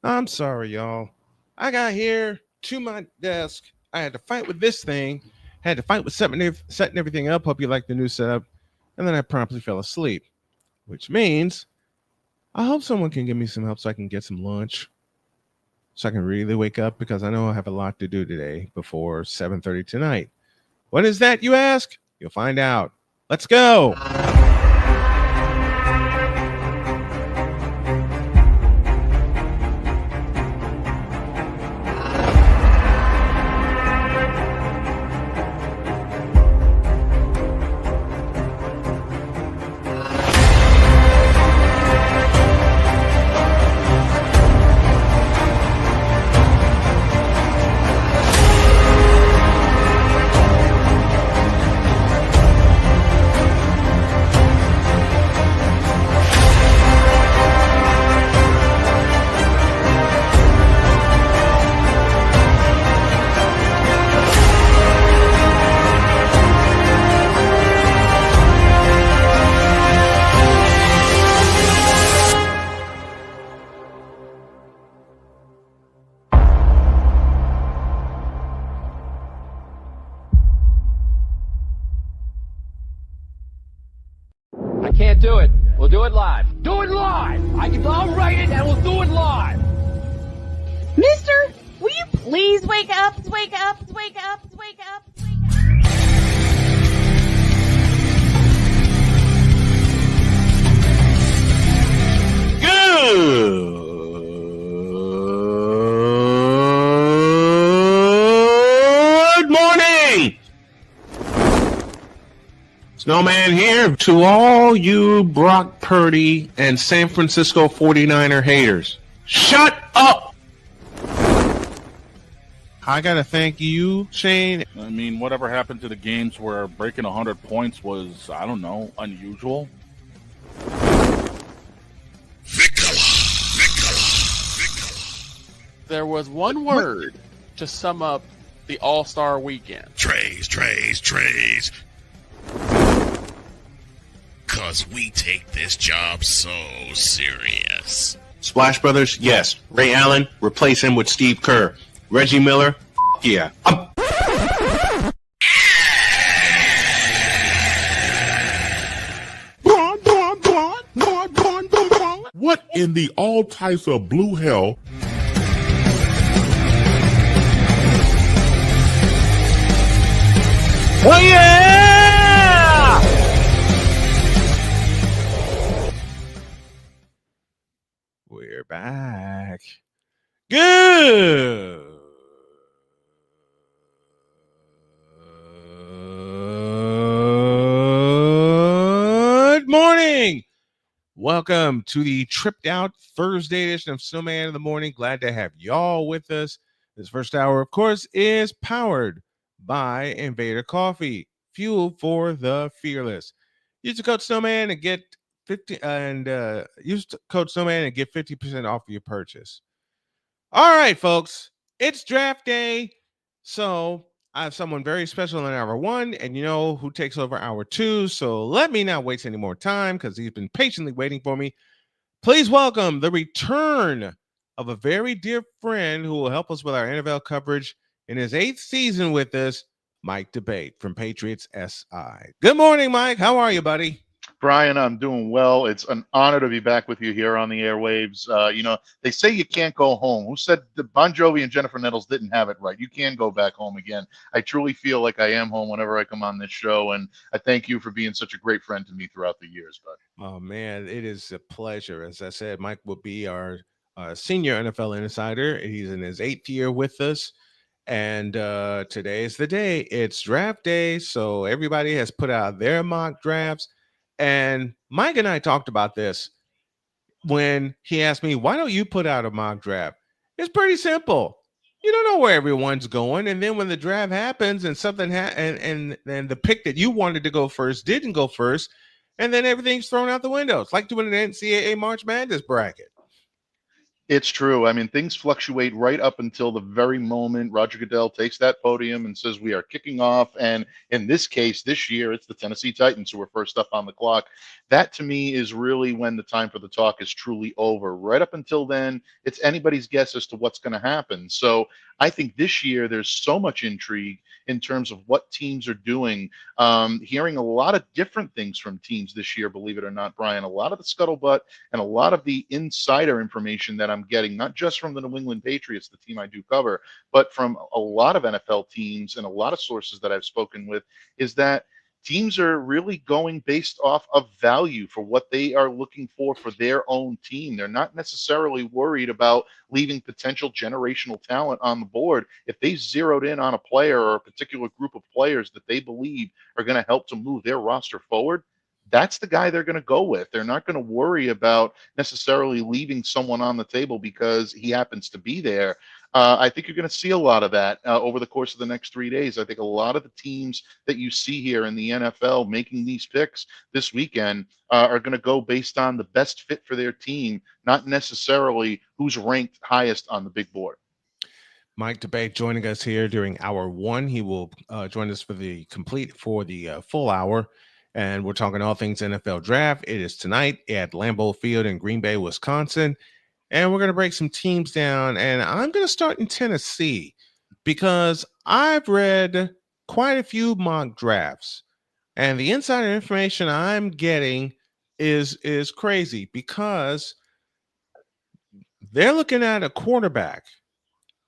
I'm sorry, y'all. I got here to my desk. I had to fight with this thing, had to fight with setting everything up. Hope you like the new setup. And then I promptly fell asleep, which means I hope someone can give me some help so I can get some lunch, so I can really wake up because I know I have a lot to do today before 7:30 tonight. What is that, you ask? You'll find out. Let's go. I can't do it. We'll do it live. Do it live! I'll write it and we'll do it live! Mister, will you please wake up, wake up, wake up, wake up, wake up? Good morning. Snowman here to all you Brock Purdy and San Francisco 49er haters. Shut up! I gotta thank you, Shane. I mean, whatever happened to the games where breaking 100 points was, I don't know, unusual? There was one word to sum up the All-Star weekend. Trays. Cause we take this job so serious. Splash Brothers, yes. Ray Allen, replace him with Steve Kerr. Reggie Miller, yeah. What in the all types of blue hell? Oh yeah! We're back. Good morning. Welcome to the tripped out Thursday edition of Snowman in the Morning. Glad to have y'all with us. This first hour, of course, is powered by Invader Coffee, fuel for the fearless. Use the code Snowman and get 50% off your purchase. All right, folks, it's draft day, so I have someone very special in hour one, and you know who takes over hour two. So let me not waste any more time because he's been patiently waiting for me. Please welcome the return of a very dear friend who will help us with our NFL coverage in his 8th season with us, Mike Debate from Patriots SI. Good morning, Mike. How are you, buddy? Brian, I'm doing well. It's an honor to be back with you here on the airwaves. They say you can't go home. Who said that Bon Jovi and Jennifer Nettles didn't have it right? You can go back home again. I truly feel like I am home whenever I come on this show, and I thank you for being such a great friend to me throughout the years, bud. Oh, man, it is a pleasure. As I said, Mike will be our senior NFL insider. He's in his 8th year with us. And today is the day. It's draft day. So everybody has put out their mock drafts. And Mike and I talked about this when he asked me, why don't you put out a mock draft? It's pretty simple. You don't know where everyone's going. And then when the draft happens and something and the pick that you wanted to go first didn't go first, and then everything's thrown out the window. It's like doing an NCAA March Madness bracket. It's true. I mean, things fluctuate right up until the very moment Roger Goodell takes that podium and says we are kicking off. And in this case, this year, it's the Tennessee Titans who are first up on the clock. That to me is really when the time for the talk is truly over. Right up until then, it's anybody's guess as to what's going to happen. So I think this year there's so much intrigue in terms of what teams are doing. Hearing a lot of different things from teams this year, believe it or not, Brian. A lot of the scuttlebutt and a lot of the insider information that I'm getting, not just from the New England Patriots, the team I do cover, but from a lot of NFL teams and a lot of sources that I've spoken with, is that teams are really going based off of value for what they are looking for their own team. They're not necessarily worried about leaving potential generational talent on the board. If they zeroed in on a player or a particular group of players that they believe are going to help to move their roster forward, that's the guy they're going to go with. They're not going to worry about necessarily leaving someone on the table because he happens to be there. I think you're going to see a lot of that over the course of the next 3 days. I think a lot of the teams that you see here in the NFL making these picks this weekend are going to go based on the best fit for their team, not necessarily who's ranked highest on the big board. Mike DeBate joining us here during hour one. He will join us for the full hour. And we're talking all things NFL draft. It is tonight at Lambeau Field in Green Bay, Wisconsin. And we're going to break some teams down. And I'm going to start in Tennessee because I've read quite a few mock drafts. And the insider information I'm getting is crazy because they're looking at a quarterback.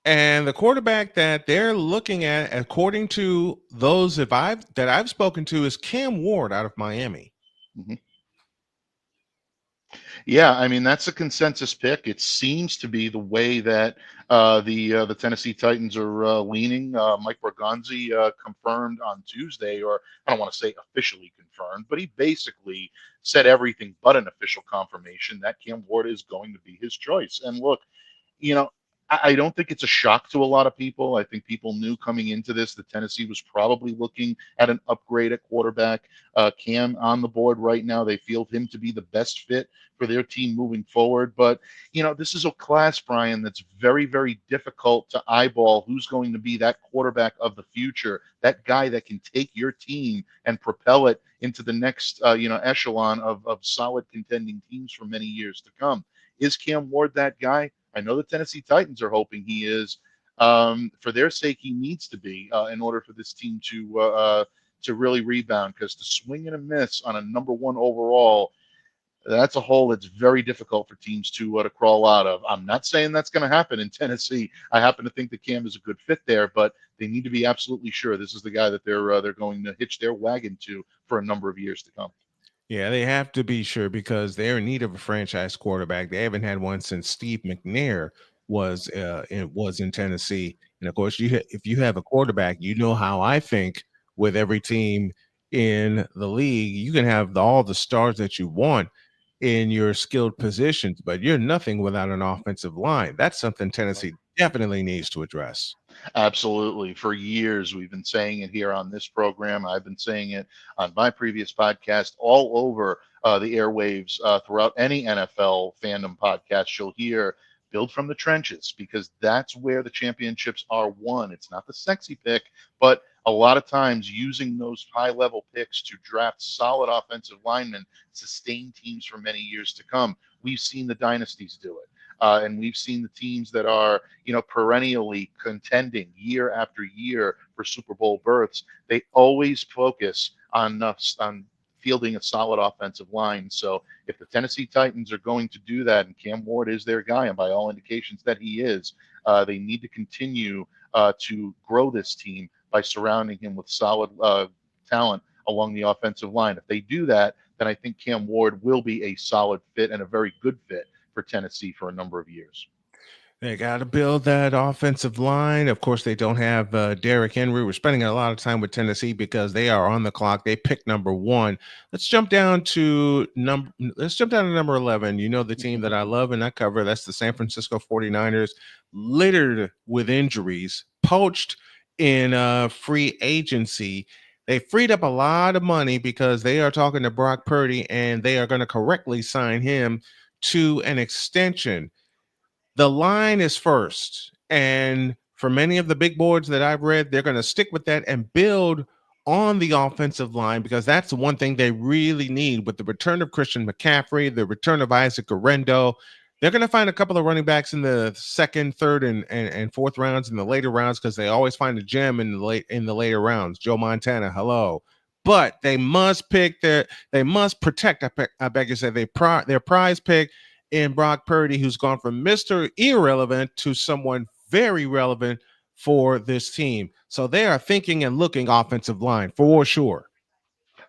And the quarterback that they're looking at, according to those that I've spoken to, is Cam Ward out of Miami. Mm-hmm. Yeah, I mean that's a consensus pick. It seems to be the way that the Tennessee Titans are leaning. Mike Borgonzi confirmed on Tuesday, or I don't want to say officially confirmed, but he basically said everything but an official confirmation that Cam Ward is going to be his choice. And look, you know, I don't think it's a shock to a lot of people. I think people knew coming into this that Tennessee was probably looking at an upgrade at quarterback. Cam on the board right now. They feel him to be the best fit for their team moving forward. But, you know, this is a class, Brian, that's very, very difficult to eyeball who's going to be that quarterback of the future, that guy that can take your team and propel it into the next, echelon of solid contending teams for many years to come. Is Cam Ward that guy? I know the Tennessee Titans are hoping he is. For their sake, he needs to be in order for this team to really rebound. Because to swing and a miss on a number one overall, that's a hole that's very difficult for teams to crawl out of. I'm not saying that's going to happen in Tennessee. I happen to think that Cam is a good fit there, but they need to be absolutely sure this is the guy that they're going to hitch their wagon to for a number of years to come. Yeah, they have to be sure because they're in need of a franchise quarterback. They haven't had one since Steve McNair was in Tennessee. And of course, if you have a quarterback, you know how I think with every team in the league, you can have all the stars that you want in your skilled positions, but you're nothing without an offensive line. That's something Tennessee definitely needs to address. Absolutely. For years, we've been saying it here on this program. I've been saying it on my previous podcast, all over the airwaves throughout any NFL fandom podcast. You'll hear build from the trenches because that's where the championships are won. It's not the sexy pick, but a lot of times using those high-level picks to draft solid offensive linemen, sustain teams for many years to come. We've seen the dynasties do it. And we've seen the teams that are, perennially contending year after year for Super Bowl berths. They always focus on fielding a solid offensive line. So if the Tennessee Titans are going to do that, and Cam Ward is their guy, and by all indications that he is, they need to continue to grow this team by surrounding him with solid talent along the offensive line. If they do that, then I think Cam Ward will be a solid fit and a very good fit for Tennessee for a number of years. They got to build that offensive line. Of course, they don't have Derrick Henry. We're spending a lot of time with Tennessee because they are on the clock. They pick number one. Let's jump down to number 11. You know the team that I love and I cover. That's the San Francisco 49ers, littered with injuries, poached in free agency. They freed up a lot of money because they are talking to Brock Purdy and they are going to correctly sign him to an extension. the line is first. And for many of the big boards that I've read, they're going to stick with that and build on the offensive line, because that's the one thing they really need with the return of Christian McCaffrey, the return of Isaac Guerrero. They're going to find a couple of running backs in the second, third, and fourth rounds, in the later rounds, because they always find a gem in the later rounds. Joe Montana, hello. But they must protect. I beg to say, their prize pick in Brock Purdy, who's gone from Mr. Irrelevant to someone very relevant for this team. So they are thinking and looking offensive line for sure.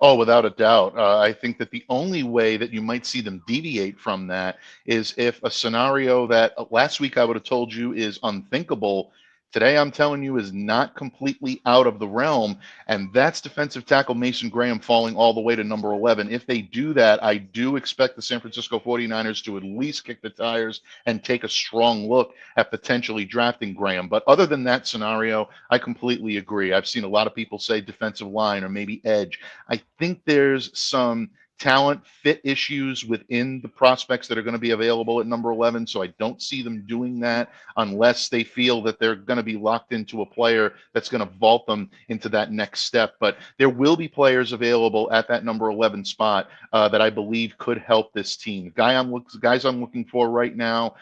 Oh, without a doubt. I think that the only way that you might see them deviate from that is if a scenario that last week I would have told you is unthinkable, today I'm telling you is not completely out of the realm, and that's defensive tackle Mason Graham falling all the way to number 11. If they do that, I do expect the San Francisco 49ers to at least kick the tires and take a strong look at potentially drafting Graham. But other than that scenario, I completely agree. I've seen a lot of people say defensive line or maybe edge. I think there's some talent fit issues within the prospects that are going to be available at number 11. So I don't see them doing that unless they feel that they're going to be locked into a player that's going to vault them into that next step. But there will be players available at that number 11 spot that I believe could help this team. Guys I'm looking for right now,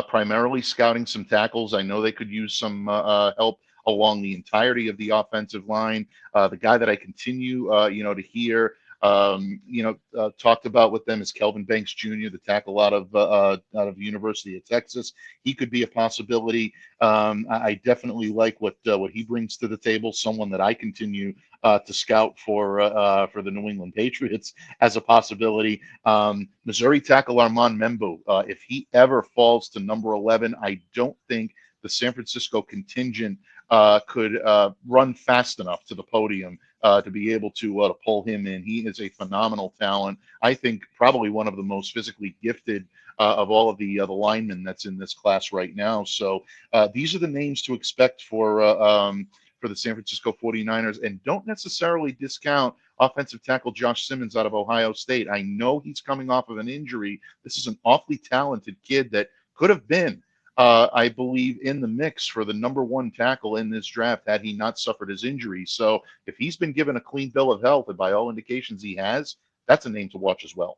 primarily scouting some tackles. I know they could use some help along the entirety of the offensive line. The guy that I continue, to hear talked about with them is Kelvin Banks Jr., the tackle out of the University of Texas. He could be a possibility. I definitely like what he brings to the table. Someone that I continue to scout for the New England Patriots as a possibility. Missouri tackle Armand Membu. If he ever falls to number 11, I don't think the San Francisco contingent could run fast enough to the podium to be able to pull him in. He is a phenomenal talent. I think probably one of the most physically gifted of all of the linemen that's in this class right now. So these are the names to expect for the San Francisco 49ers, and don't necessarily discount offensive tackle Josh Simmons out of Ohio State. I know he's coming off of an injury. This is an awfully talented kid that could have been I believe, in the mix for the number 1 tackle in this draft had he not suffered his injury. So if he's been given a clean bill of health, and by all indications he has, that's a name to watch as well.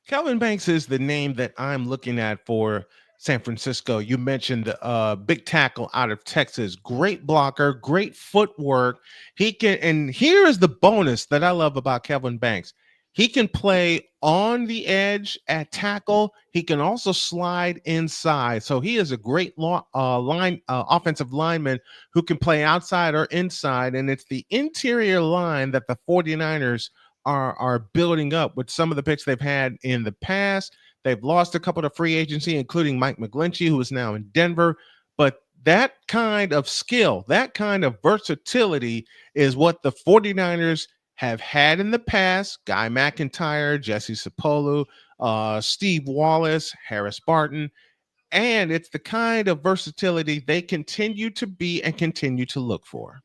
Kelvin Banks is the name that I'm looking at for San Francisco. You mentioned the big tackle out of Texas, great blocker, great footwork. He can, and here is the bonus that I love about Kelvin Banks. He can play on the edge at tackle. He can also slide inside. So he is a great offensive lineman who can play outside or inside. And it's the interior line that the 49ers are building up with some of the picks they've had in the past. They've lost a couple to free agency, including Mike McGlinchey, who is now in Denver. But that kind of skill, that kind of versatility is what the 49ers have had in the past. Guy McIntyre, Jesse Sapolu, Steve Wallace, Harris Barton. And it's the kind of versatility they continue to be and continue to look for.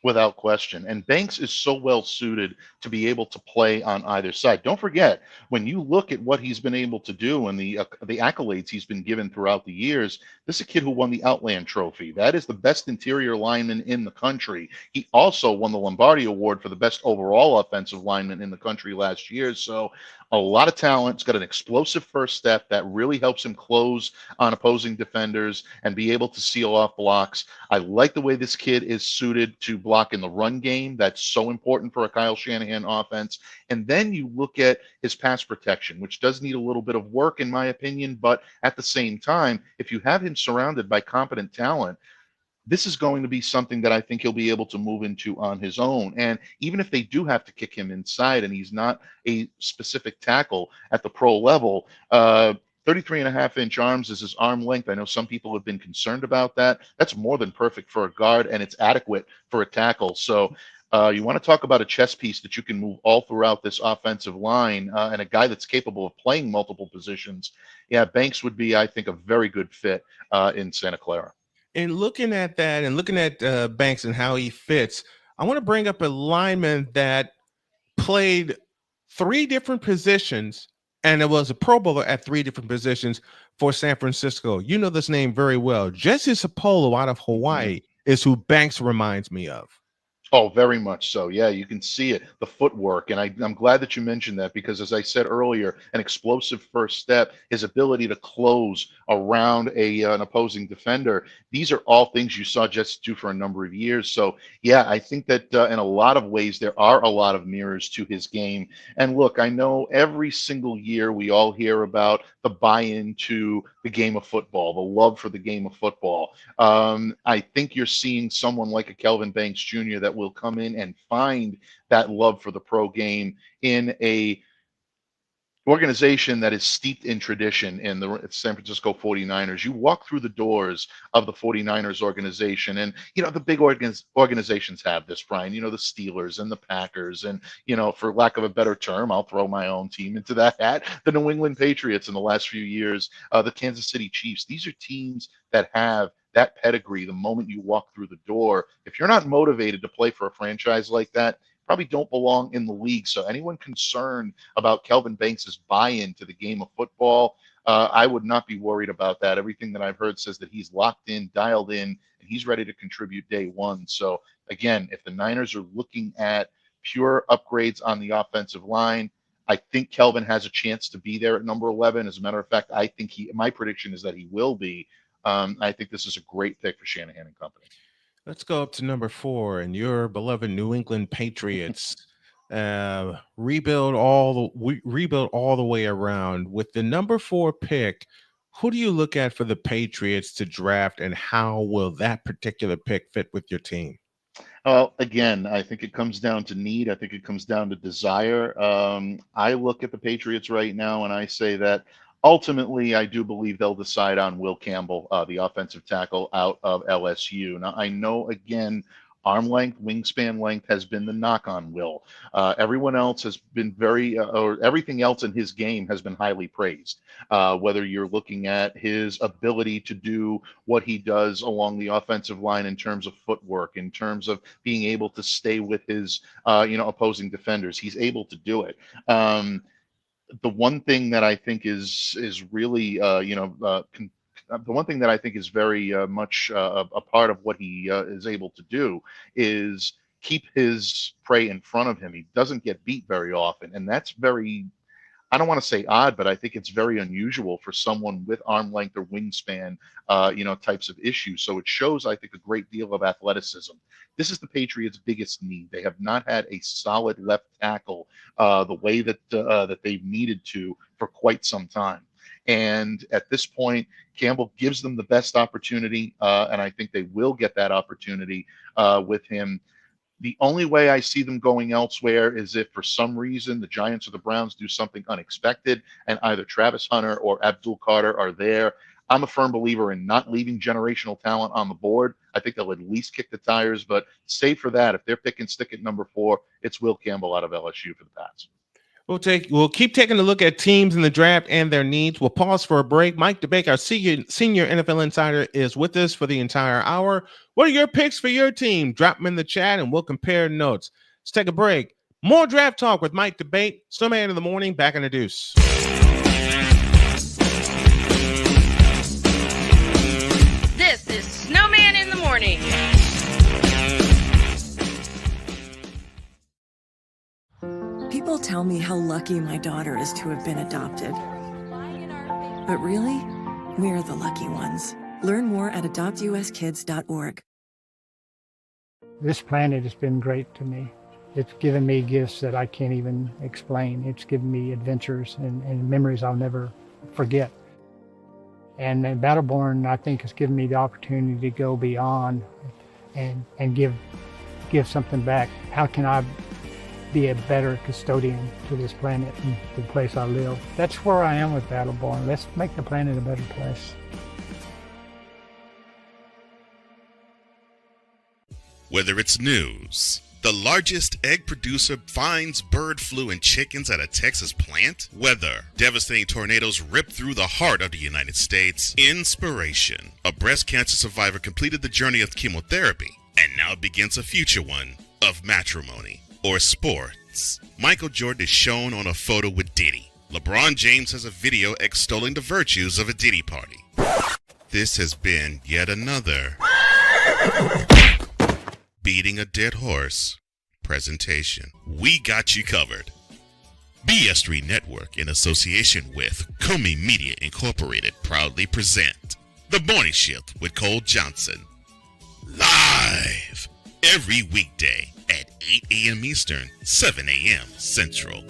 Without question. And Banks is so well suited to be able to play on either side. Don't forget, when you look at what he's been able to do and the accolades he's been given throughout the years, this is a kid who won the Outland Trophy. That is the best interior lineman in the country. He also won the Lombardi Award for the best overall offensive lineman in the country last year. So a lot of talent. He's got an explosive first step that really helps him close on opposing defenders and be able to seal off blocks. I like the way this kid is suited to block in the run game. That's so important for a Kyle Shanahan offense. And then you look at his pass protection, which does need a little bit of work, in my opinion. But at the same time, if you have him surrounded by competent talent, this is going to be something that I think he'll be able to move into on his own. And even if they do have to kick him inside and he's not a specific tackle at the pro level, 33.5-inch arms is his arm length. I know some people have been concerned about that. That's more than perfect for a guard, and it's adequate for a tackle. So you want to talk about a chess piece that you can move all throughout this offensive line, and a guy that's capable of playing multiple positions. Yeah, Banks would be, I think, a very good fit in Santa Clara. And looking at that and looking at Banks and how he fits, I want to bring up a lineman that played 3 different positions, and it was a Pro Bowler at 3 different positions for San Francisco. You know this name very well. Jesse Sapolo out of Hawaii is who Banks reminds me of. Oh, very much so. Yeah, you can see it, the footwork. And I'm glad that you mentioned that because, as I said earlier, an explosive first step, his ability to close around an opposing defender, these are all things you saw Jets do for a number of years. So, yeah, I think that in a lot of ways, there are a lot of mirrors to his game. And look, I know every single year we all hear about the buy-in to the game of football, the love for the game of football. I think you're seeing someone like a Kelvin Banks Jr. that will come in and find that love for the pro game in a organization that is steeped in tradition in the San Francisco 49ers. You walk through the doors of the 49ers organization, and the big organizations have this, Brian, the Steelers and the Packers, and for lack of a better term, I'll throw my own team into that hat, the New England Patriots in the last few years, the Kansas City Chiefs. These are teams that have that pedigree. The moment you walk through the door, if you're not motivated to play for a franchise like that, probably don't belong in the league. So anyone concerned about Kelvin Banks's buy-in to the game of football, I would not be worried about that. Everything that I've heard says that he's locked in, dialed in, and he's ready to contribute day one. So again, if the Niners are looking at pure upgrades on the offensive line, I think Kelvin has a chance to be there at number 11. As a matter of fact, I think my prediction is that he will be. I think this is a great pick for Shanahan and company. Let's go up to number 4, and your beloved New England Patriots rebuild all the way around with the number 4 pick. Who do you look at for the Patriots to draft, and how will that particular pick fit with your team? Well, again, I think it comes down to need. I think it comes down to desire. I look at the Patriots right now, and I say that ultimately, I do believe they'll decide on Will Campbell, the offensive tackle out of LSU. Now, I know, again, arm length, wingspan length has been the knock on Will. Everyone else has been everything else in his game has been highly praised. Whether you're looking at his ability to do what he does along the offensive line in terms of footwork, in terms of being able to stay with his, opposing defenders, he's able to do it. The one thing that I think is really, the one thing that I think is very much a part of what he is able to do is keep his prey in front of him. He doesn't get beat very often, and that's very, I don't want to say odd, but I think it's very unusual for someone with arm length or wingspan, types of issues. So it shows, I think, a great deal of athleticism. This is the Patriots' biggest need. They have not had a solid left tackle the way that they've needed to for quite some time. And at this point, Campbell gives them the best opportunity, and I think they will get that opportunity with him. The only way I see them going elsewhere is if for some reason the Giants or the Browns do something unexpected and either Travis Hunter or Abdul Carter are there. I'm a firm believer in not leaving generational talent on the board. I think they'll at least kick the tires, but save for that, if they're pick and stick at number 4, it's Will Campbell out of LSU for the Pats. We'll keep taking a look at teams in the draft and their needs. We'll pause for a break. Mike DeBake, our senior NFL insider, is with us for the entire hour. What are your picks for your team? Drop them in the chat and we'll compare notes. Let's take a break. More draft talk with Mike DeBake. Snowman in the morning, back in the deuce. This is Snowman in the morning. People tell me how lucky my daughter is to have been adopted. But really, we're the lucky ones. Learn more at adoptuskids.org. This planet has been great to me. It's given me gifts that I can't even explain. It's given me adventures and memories I'll never forget. And Battleborn, I think, has given me the opportunity to go beyond and give something back. How can I be a better custodian to this planet and the place I live? That's where I am with Battleborn. Let's make the planet a better place. Whether it's news, the largest egg producer finds bird flu in chickens at a Texas plant, weather, devastating tornadoes rip through the heart of the United States, inspiration, a breast cancer survivor completed the journey of chemotherapy and now begins a future one of matrimony, or sports. Michael Jordan is shown on a photo with Diddy. LeBron James has a video extolling the virtues of a Diddy party. This has been yet another beating a dead horse presentation. We got you covered. BS3 Network, in association with Comey Media Incorporated, proudly present The Morning Shift with Cole Johnson. Live every weekday at 8 a.m. Eastern, 7 a.m. Central.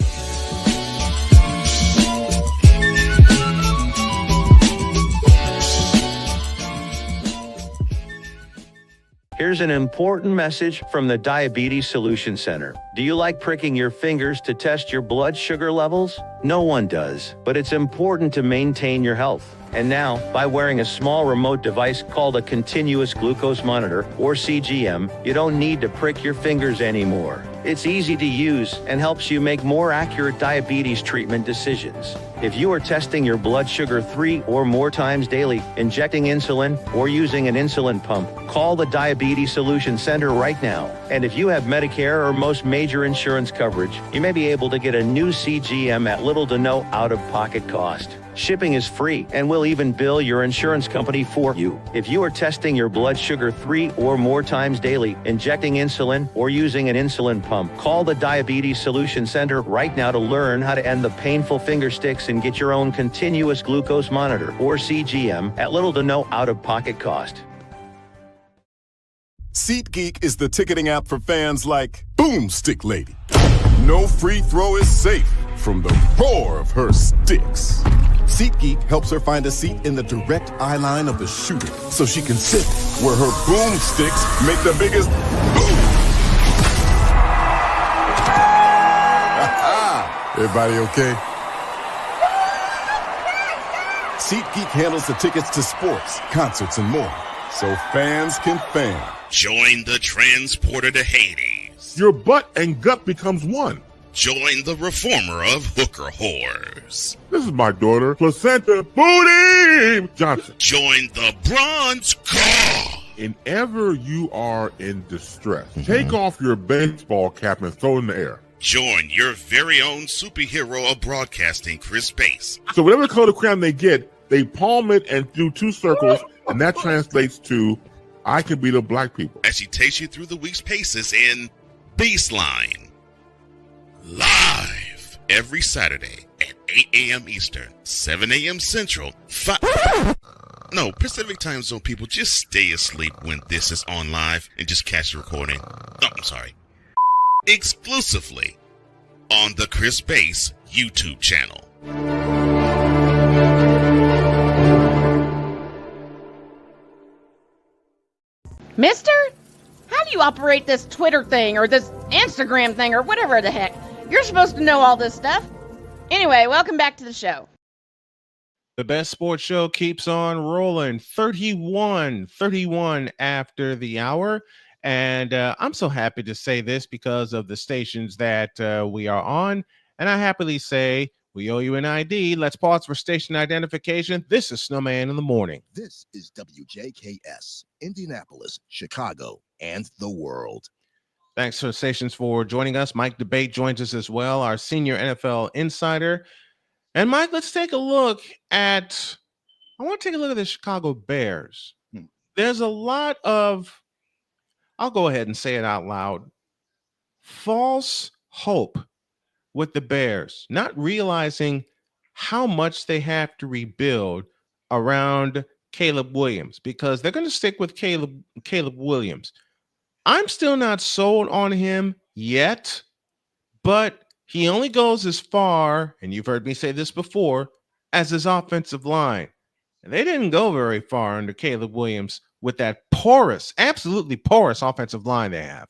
Here's an important message from the Diabetes Solution Center. Do you like pricking your fingers to test your blood sugar levels? No one does, but it's important to maintain your health. And now, by wearing a small remote device called a continuous glucose monitor, or CGM, you don't need to prick your fingers anymore. It's easy to use and helps you make more accurate diabetes treatment decisions. If you are testing your blood sugar 3 or more times daily, injecting insulin, or using an insulin pump, call the Diabetes Solution Center right now. And if you have Medicare or most major insurance coverage, you may be able to get a new CGM at little to no out-of-pocket cost. Shipping is free, and we'll even bill your insurance company for you. If you are testing your blood sugar 3 or more times daily, injecting insulin, or using an insulin pump, call the Diabetes Solution Center right now to learn how to end the painful finger sticks and get your own continuous glucose monitor, or CGM, at little to no out-of-pocket cost. SeatGeek is the ticketing app for fans like Boomstick Lady. No free throw is safe from the roar of her sticks. SeatGeek helps her find a seat in the direct eye line of the shooter so she can sit where her boomsticks make the biggest boom. Everybody okay? SeatGeek handles the tickets to sports, concerts, and more, so fans can fan. Join the transporter to Hades. Your butt and gut becomes one. Join the reformer of hooker whores. This is my daughter, Placenta Booty Johnson. Join the bronze car. Whenever you are in distress, take off your baseball cap and throw it in the air. Join your very own superhero of broadcasting, Chris Bass. So whatever color crayon they get, they palm it and do 2 circles, and that translates to, I can beat up black people. As she takes you through the week's paces in Baseline. Live every Saturday at 8 a.m. Eastern, 7 a.m. Central, Pacific Time Zone people, just stay asleep when this is on live and just catch the recording. Oh, I'm sorry. Exclusively on the Chris Bass YouTube channel. Mister, how do you operate this Twitter thing or this Instagram thing or whatever the heck? You're supposed to know all this stuff. Anyway, welcome back to the show. The best sports show keeps on rolling. 31 after the hour. And I'm so happy to say this because of the stations that we are on. And I happily say, we owe you an ID. Let's pause for station identification. This is Snowman in the Morning. This is WJKS, Indianapolis, Chicago, and the world. Thanks for the stations for joining us. Mike Debate joins us as well, our senior NFL insider. And Mike, let's take a look at, I want to take a look at the Chicago Bears. There's a lot of, I'll go ahead and say it out loud, false hope with the Bears, not realizing how much they have to rebuild around Caleb Williams, because they're going to stick with Caleb Williams. I'm still not sold on him yet, but he only goes as far, and you've heard me say this before, as his offensive line. And they didn't go very far under Caleb Williams with that porous, absolutely porous offensive line they have.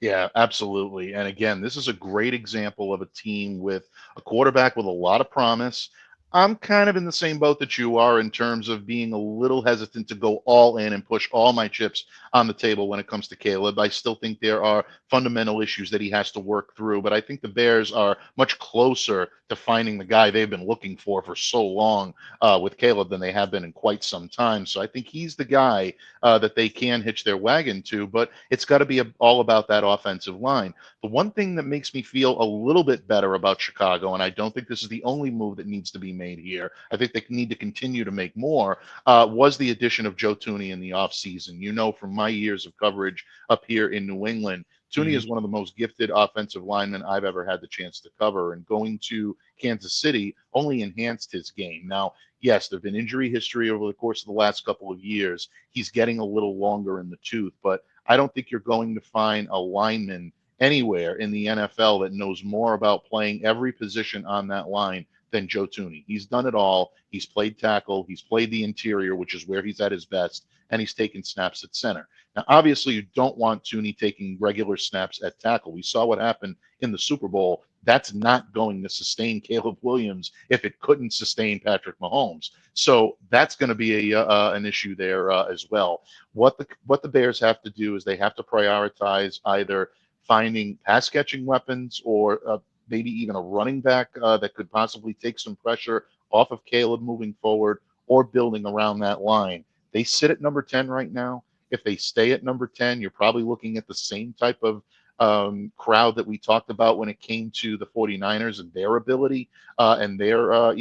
Yeah, absolutely. And again, this is a great example of a team with a quarterback with a lot of promise, I'm kind of in the same boat that you are in terms of being a little hesitant to go all in and push all my chips on the table when it comes to Caleb. I still think there are fundamental issues that he has to work through, but I think the Bears are much closer to finding the guy they've been looking for so long with Caleb than they have been in quite some time. So I think he's the guy that they can hitch their wagon to, but it's got to be all about that offensive line. The one thing that makes me feel a little bit better about Chicago, and I don't think this is the only move that needs to be made here, I think they need to continue to make more, was the addition of Joe Thuney in the offseason. You know, from my years of coverage up here in New England, Thuney is one of the most gifted offensive linemen I've ever had the chance to cover, and going to Kansas City only enhanced his game. Now, yes, there's been injury history over the course of the last couple of years. He's getting a little longer in the tooth, but I don't think you're going to find a lineman anywhere in the NFL that knows more about playing every position on that line than Joe Thuney. He's done it all. He's played tackle. He's played the interior, which is where he's at his best, and he's taken snaps at center. Now, obviously, you don't want Thuney taking regular snaps at tackle. We saw what happened in the Super Bowl. That's not going to sustain Caleb Williams if it couldn't sustain Patrick Mahomes. So that's going to be an issue there as well. What the Bears have to do is they have to prioritize either finding pass catching weapons or maybe even a running back that could possibly take some pressure off of Caleb moving forward, or building around that line. They sit at number 10 right now. If they stay at number 10, you're probably looking at the same type of crowd that we talked about when it came to the 49ers and their ability and their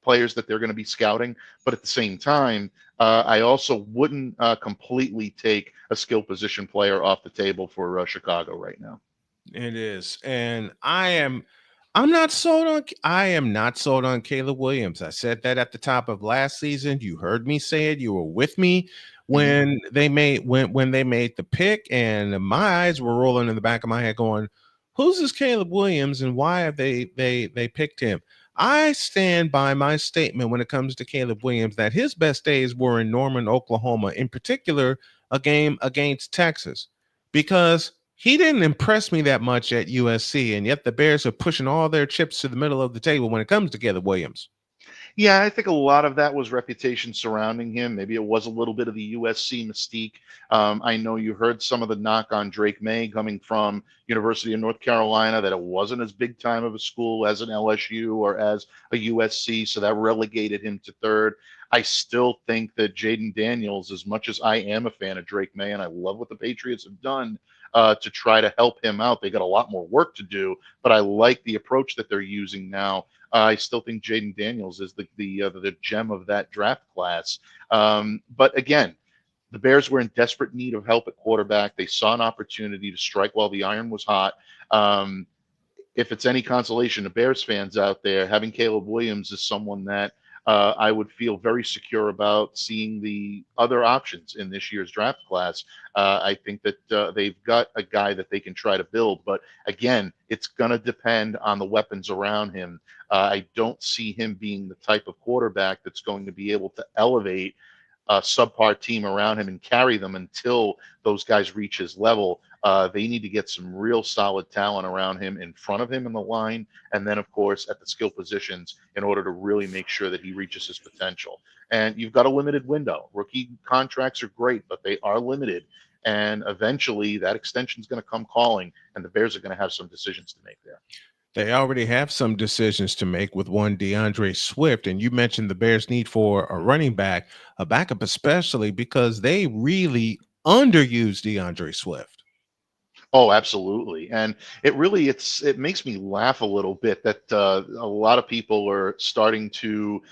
players that they're going to be scouting. But at the same time, I also wouldn't completely take a skill position player off the table for Chicago right now. It is, and I am not sold on Caleb Williams. I said that at the top of last season. You heard me say it. You were with me when they made the pick, and my eyes were rolling in the back of my head going, who's this Caleb Williams and why have they picked him? I stand by my statement when it comes to Caleb Williams that his best days were in Norman, Oklahoma, in particular a game against Texas, because he didn't impress me that much at USC, and yet the Bears are pushing all their chips to the middle of the table when it comes to Caleb Williams. Yeah, I think a lot of that was reputation surrounding him. Maybe it was a little bit of the USC mystique. I know you heard some of the knock on Drake May coming from University of North Carolina, that it wasn't as big time of a school as an LSU or as a USC, so that relegated him to third. I still think that Jaden Daniels, as much as I am a fan of Drake May, and I love what the Patriots have done to try to help him out, they got a lot more work to do, but I like the approach that they're using now. I still think Jaden Daniels is the gem of that draft class. But again, the Bears were in desperate need of help at quarterback. They saw an opportunity to strike while the iron was hot. If it's any consolation to Bears fans out there, having Caleb Williams is someone that I would feel very secure about seeing the other options in this year's draft class. I think that they've got a guy that they can try to build, but again, it's going to depend on the weapons around him. I don't see him being the type of quarterback that's going to be able to elevate a subpar team around him and carry them until those guys reach his level. They need to get some real solid talent around him, in front of him in the line, and then, of course, at the skill positions, in order to really make sure that he reaches his potential. And you've got a limited window. Rookie contracts are great, but they are limited. And eventually that extension is going to come calling, and the Bears are going to have some decisions to make there. They already have some decisions to make with one DeAndre Swift. And you mentioned the Bears' need for a running back, a backup especially, because they really underused DeAndre Swift. Oh, absolutely. And it makes me laugh a little bit that a lot of people are starting to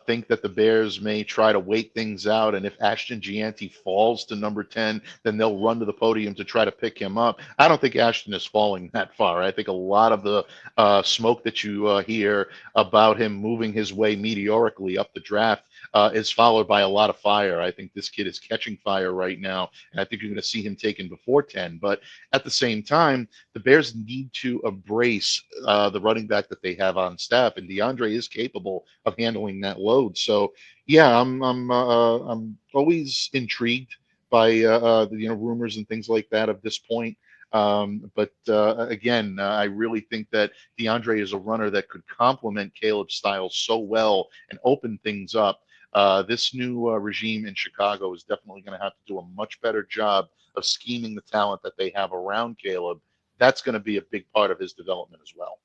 think that the Bears may try to wait things out. And if Ashton Gianti falls to number 10, then they'll run to the podium to try to pick him up. I don't think Ashton is falling that far. I think a lot of the smoke that you hear about him moving his way meteorically up the draft is followed by a lot of fire. I think this kid is catching fire right now, and I think you're going to see him taken before 10. But at the same time, the Bears need to embrace the running back that they have on staff, and DeAndre is capable of handling that load. So, yeah, I'm always intrigued by rumors and things like that at this point. Again, I really think that DeAndre is a runner that could complement Caleb's style so well and open things up. This new regime in Chicago is definitely going to have to do a much better job of scheming the talent that they have around Caleb. That's going to be a big part of his development as well.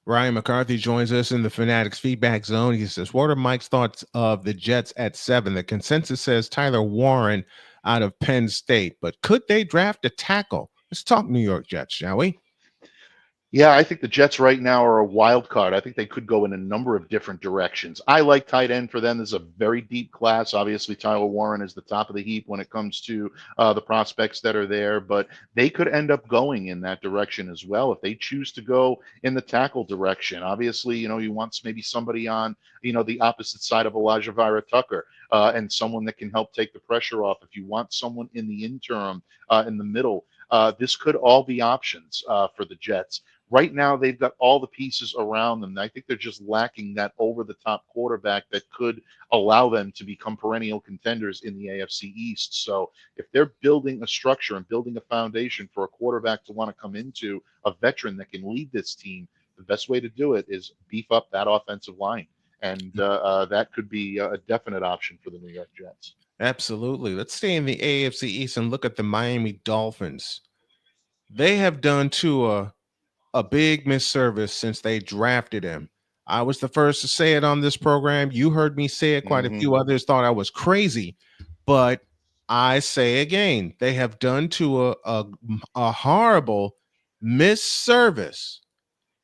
Ryan McCarthy joins us in the Fanatics feedback zone. He says, what are Mike's thoughts of the Jets at 7? The consensus says Tyler Warren out of Penn State, but could they draft a tackle? Let's talk New York Jets, shall we? Yeah, I think the Jets right now are a wild card. I think they could go in a number of different directions. I like tight end for them. There's a very deep class. Obviously, Tyler Warren is the top of the heap when it comes to the prospects that are there, but they could end up going in that direction as well if they choose to go in the tackle direction. Obviously, you want maybe somebody on, the opposite side of Elijah Vera Tucker and someone that can help take the pressure off. If you want someone in the interim, in the middle, this could all be options for the Jets. Right now, they've got all the pieces around them. I think they're just lacking that over-the-top quarterback that could allow them to become perennial contenders in the AFC East. So if they're building a structure and building a foundation for a quarterback to want to come into, a veteran that can lead this team, the best way to do it is beef up that offensive line. And that could be a definite option for the New York Jets. Absolutely. Let's stay in the AFC East and look at the Miami Dolphins. They have done Tua a big misservice since they drafted him. I was the first to say it on this program. You heard me say it. Quite a few others thought I was crazy, but I say again, they have done Tua a horrible misservice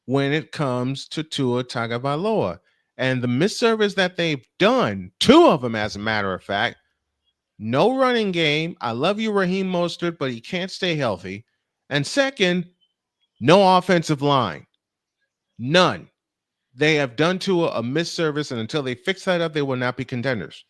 when it comes to Tua Tagovailoa. And the misservice that they've done, 2 of them, as a matter of fact, no running game. I love you, Raheem Mostert, but he can't stay healthy. And second, no offensive line. None. They have done Tua a misservice, and until they fix that up, they will not be contenders.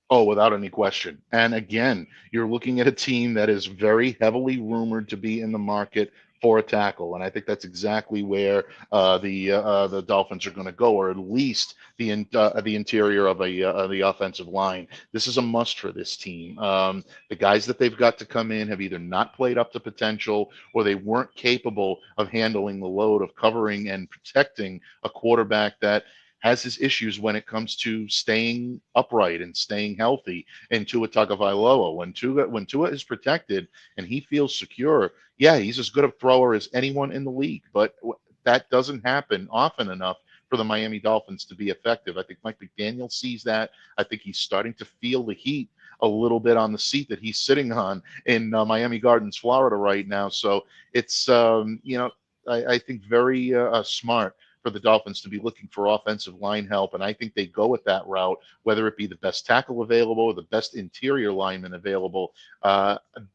Oh, without any question. And again, you're looking at a team that is very heavily rumored to be in the market for a tackle, and I think that's exactly where the Dolphins are going to go, or at least the interior of the offensive line. This is a must for this team. The guys that they've got to come in have either not played up to potential, or they weren't capable of handling the load of covering and protecting a quarterback that has his issues when it comes to staying upright and staying healthy. And Tua Tagovailoa, when Tua is protected and he feels secure, yeah, he's as good a thrower as anyone in the league. But that doesn't happen often enough for the Miami Dolphins to be effective. I think Mike McDaniel sees that. I think he's starting to feel the heat a little bit on the seat that he's sitting on in Miami Gardens, Florida right now. So it's, I think very smart for the Dolphins to be looking for offensive line help. And I think they go with that route, whether it be the best tackle available or the best interior lineman available.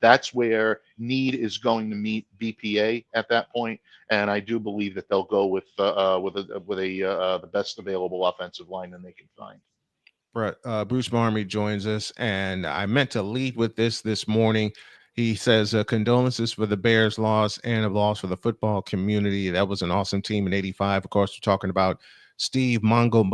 That's where need is going to meet BPA at that point. And I do believe that they'll go with the best available offensive lineman they can find. Bruce Marmy joins us, and I meant to lead with this morning. He says, condolences for the Bears' loss and a loss for the football community. That was an awesome team in '85. Of course, we're talking about Steve Mongo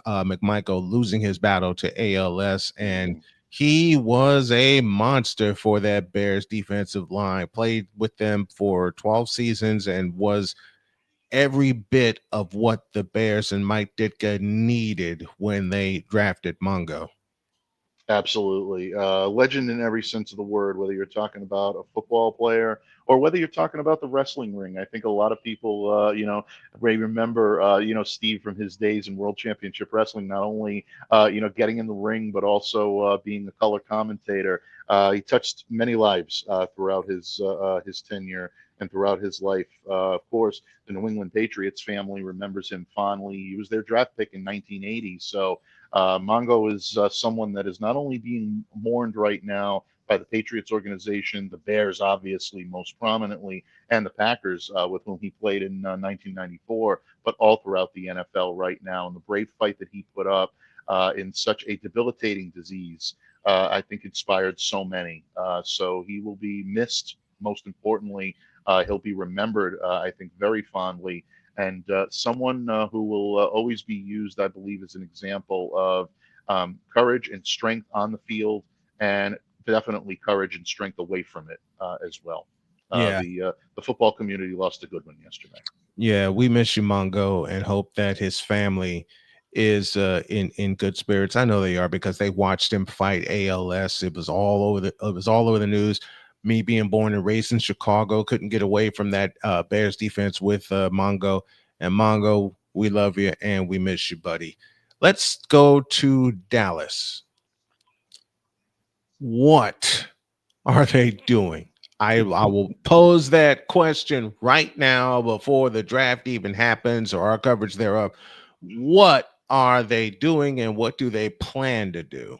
McMichael losing his battle to ALS, and he was a monster for that Bears defensive line. Played with them for 12 seasons and was every bit of what the Bears and Mike Ditka needed when they drafted Mongo. Absolutely. Legend in every sense of the word, whether you're talking about a football player or whether you're talking about the wrestling ring. I think a lot of people, may remember, Steve from his days in World Championship Wrestling, not only, getting in the ring, but also being the color commentator. He touched many lives throughout his tenure and throughout his life. Of course, the New England Patriots family remembers him fondly. He was their draft pick in 1980. So Mongo is someone that is not only being mourned right now by the Patriots organization, the Bears obviously most prominently, and the Packers with whom he played in 1994, but all throughout the NFL right now. And the brave fight that he put up in such a debilitating disease, I think inspired so many. So he will be missed. Most importantly, he'll be remembered, I think, very fondly, and someone who will always be used, I believe, as an example of courage and strength on the field, and definitely courage and strength away from it as well. Yeah. The football community lost a good one yesterday. Yeah, we miss you, Mongo, and hope that his family is in good spirits. I know they are because they watched him fight ALS. It was all over the news. Me being born and raised in Chicago, couldn't get away from that Bears defense with Mongo. And Mongo, we love you and we miss you, buddy. Let's go to Dallas. What are they doing? I will pose that question right now before the draft even happens or our coverage thereof. What are they doing and what do they plan to do?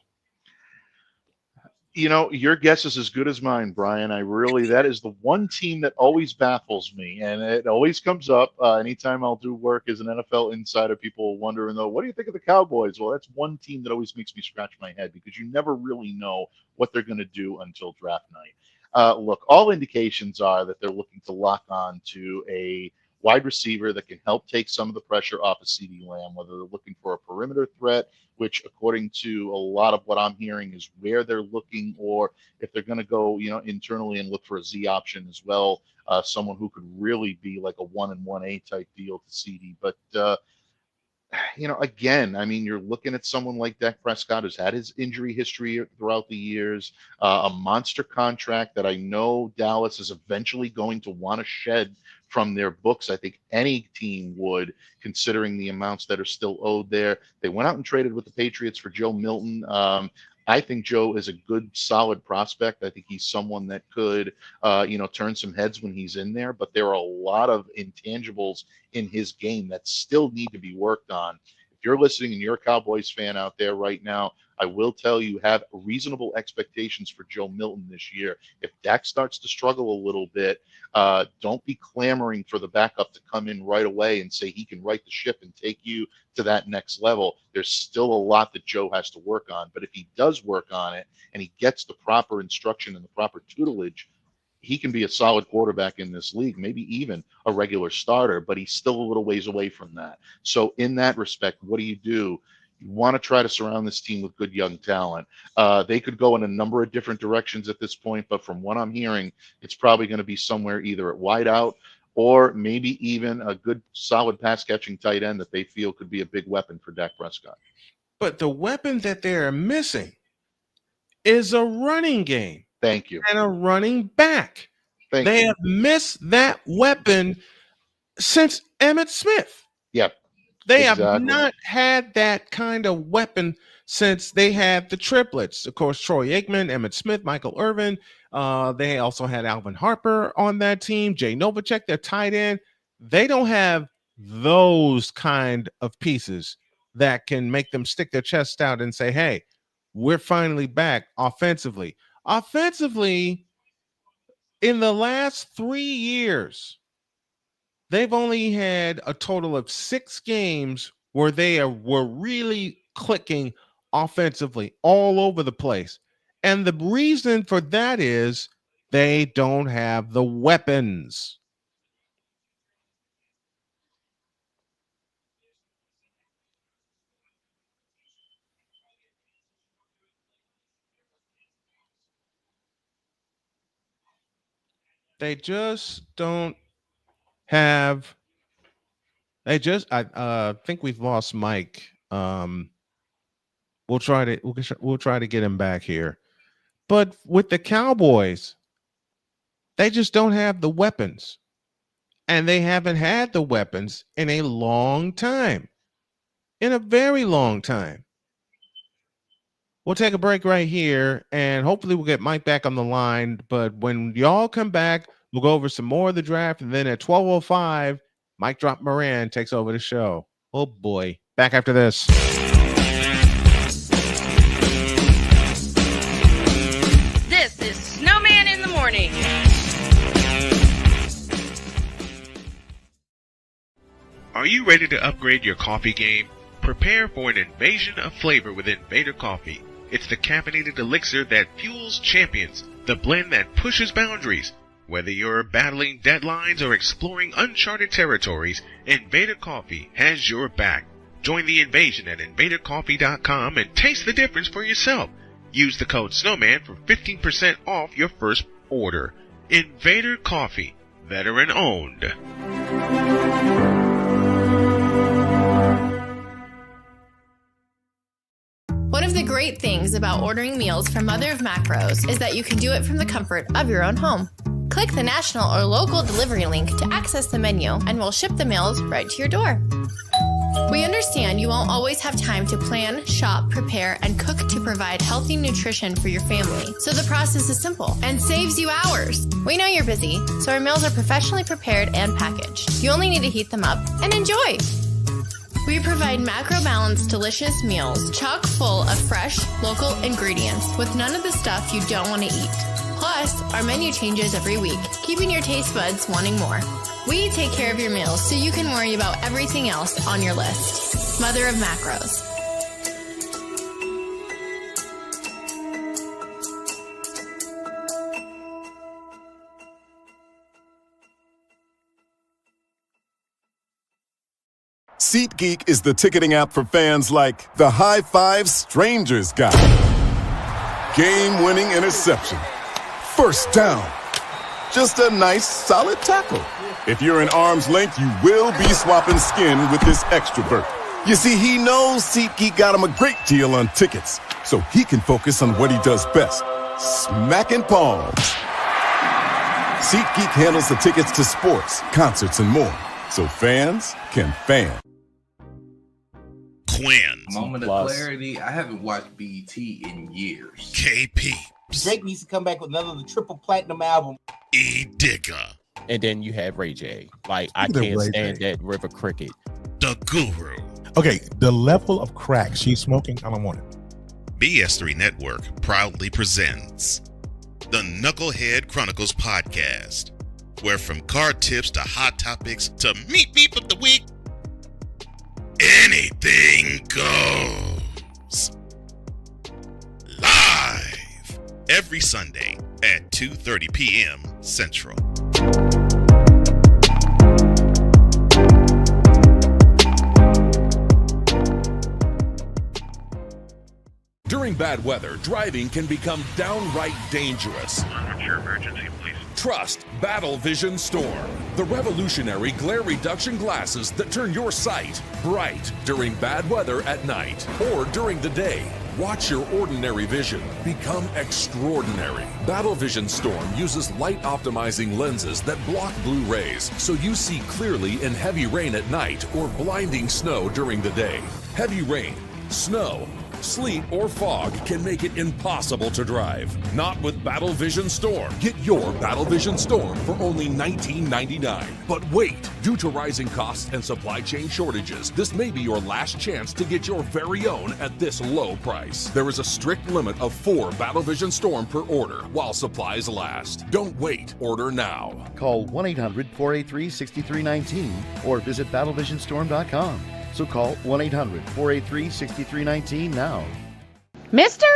You know, your guess is as good as mine, Brian. That is the one team that always baffles me, and it always comes up anytime I'll do work as an NFL insider. People wondering, though, what do you think of the Cowboys? Well, that's one team that always makes me scratch my head because you never really know what they're going to do until draft night. Look, all indications are that they're looking to lock on to a wide receiver that can help take some of the pressure off of CeeDee Lamb, whether they're looking for a perimeter threat, which according to a lot of what I'm hearing is where they're looking, or if they're going to go, internally and look for a Z option as well, someone who could really be like a 1 and 1A type deal to CeeDee. But, again, I mean, you're looking at someone like Dak Prescott who's had his injury history throughout the years, a monster contract that I know Dallas is eventually going to want to shed from their books. I think any team would, considering the amounts that are still owed there. They went out and traded with the Patriots for Joe Milton. I think Joe is a good, solid prospect. I think he's someone that could, turn some heads when he's in there. But there are a lot of intangibles in his game that still need to be worked on. If you're listening and you're a Cowboys fan out there right now, I will tell you, have reasonable expectations for Joe Milton this year. If Dak starts to struggle a little bit, don't be clamoring for the backup to come in right away and say he can right the ship and take you to that next level. There's still a lot that Joe has to work on. But if he does work on it and he gets the proper instruction and the proper tutelage, he can be a solid quarterback in this league, maybe even a regular starter, but he's still a little ways away from that. So in that respect, what do? You want to try to surround this team with good young talent. They could go in a number of different directions at this point, but from what I'm hearing, it's probably going to be somewhere either at wide out or maybe even a good, solid pass-catching tight end that they feel could be a big weapon for Dak Prescott. But the weapon that they're missing is a running game. Thank you. And a running back. They have missed that weapon since Emmitt Smith. Yep. They have not had that kind of weapon since they had the triplets. Of course, Troy Aikman, Emmitt Smith, Michael Irvin. They also had Alvin Harper on that team. Jay Novacek, their tight end. They don't have those kind of pieces that can make them stick their chest out and say, hey, we're finally back offensively. Offensively, in the last 3 years, they've only had a total of 6 games where they were really clicking offensively all over the place. And the reason for that is they don't have the weapons. They just don't have. I think we've lost Mike. We'll try to get him back here. But with the Cowboys, they just don't have the weapons. And they haven't had the weapons in a long time. In a very long time. We'll take a break right here, and hopefully we'll get Mike back on the line. But when y'all come back, we'll go over some more of the draft. And then at 12:05, Mike Drop Moran takes over the show. Oh, boy. Back after this. This is Snowman in the Morning. Are you ready to upgrade your coffee game? Prepare for an invasion of flavor with Invader Coffee. It's the caffeinated elixir that fuels champions, the blend that pushes boundaries. Whether you're battling deadlines or exploring uncharted territories, Invader Coffee has your back. Join the invasion at invadercoffee.com and taste the difference for yourself. Use the code Snowman for 15% off your first order. Invader Coffee, veteran owned. One of the great things about ordering meals from Mother of Macros is that you can do it from the comfort of your own home. Click the national or local delivery link to access the menu, and we'll ship the meals right to your door. We understand you won't always have time to plan, shop, prepare, and cook to provide healthy nutrition for your family, so the process is simple and saves you hours. We know you're busy, so our meals are professionally prepared and packaged. You only need to heat them up and enjoy. We provide macro-balanced, delicious meals chock full of fresh, local ingredients with none of the stuff you don't want to eat. Plus, our menu changes every week, keeping your taste buds wanting more. We take care of your meals so you can worry about everything else on your list. Mother of Macros. SeatGeek is the ticketing app for fans like the High Five Strangers guy. Game-winning interception. First down. Just a nice, solid tackle. If you're in arm's length, you will be swapping skin with this extrovert. You see, he knows SeatGeek got him a great deal on tickets, so he can focus on what he does best, smacking palms. SeatGeek handles the tickets to sports, concerts, and more, so fans can fan. Quinn. Moment of clarity. I haven't watched BT in years. KP. Drake needs to come back with another triple platinum album. E Digger. And then you have Ray J. Like, I can't stand that River Cricket. The Guru. Okay, the level of crack she's smoking, I don't want it. BS3 Network proudly presents the Knucklehead Chronicles podcast, where from card tips to hot topics to meat beef of the week, anything goes. Live every Sunday at 2:30 p.m. Central. During bad weather, driving can become downright dangerous. What's your emergency, please? Trust Battle Vision Storm, the revolutionary glare reduction glasses that turn your sight bright during bad weather at night or during the day. Watch your ordinary vision become extraordinary. Battle Vision Storm uses light-optimizing lenses that block blue rays, so you see clearly in heavy rain at night or blinding snow during the day. Heavy rain, snow, sleet, or fog can make it impossible to drive. Not with Battle Vision Storm. Get your Battle Vision Storm for only $19.99. But wait, due to rising costs and supply chain shortages, this may be your last chance to get your very own at this low price. There is a strict limit of 4 Battle Vision Storm per order while supplies last. Don't wait, order now. Call 1-800-483-6319 or visit battlevisionstorm.com. So call 1-800-483-6319 now. Mister?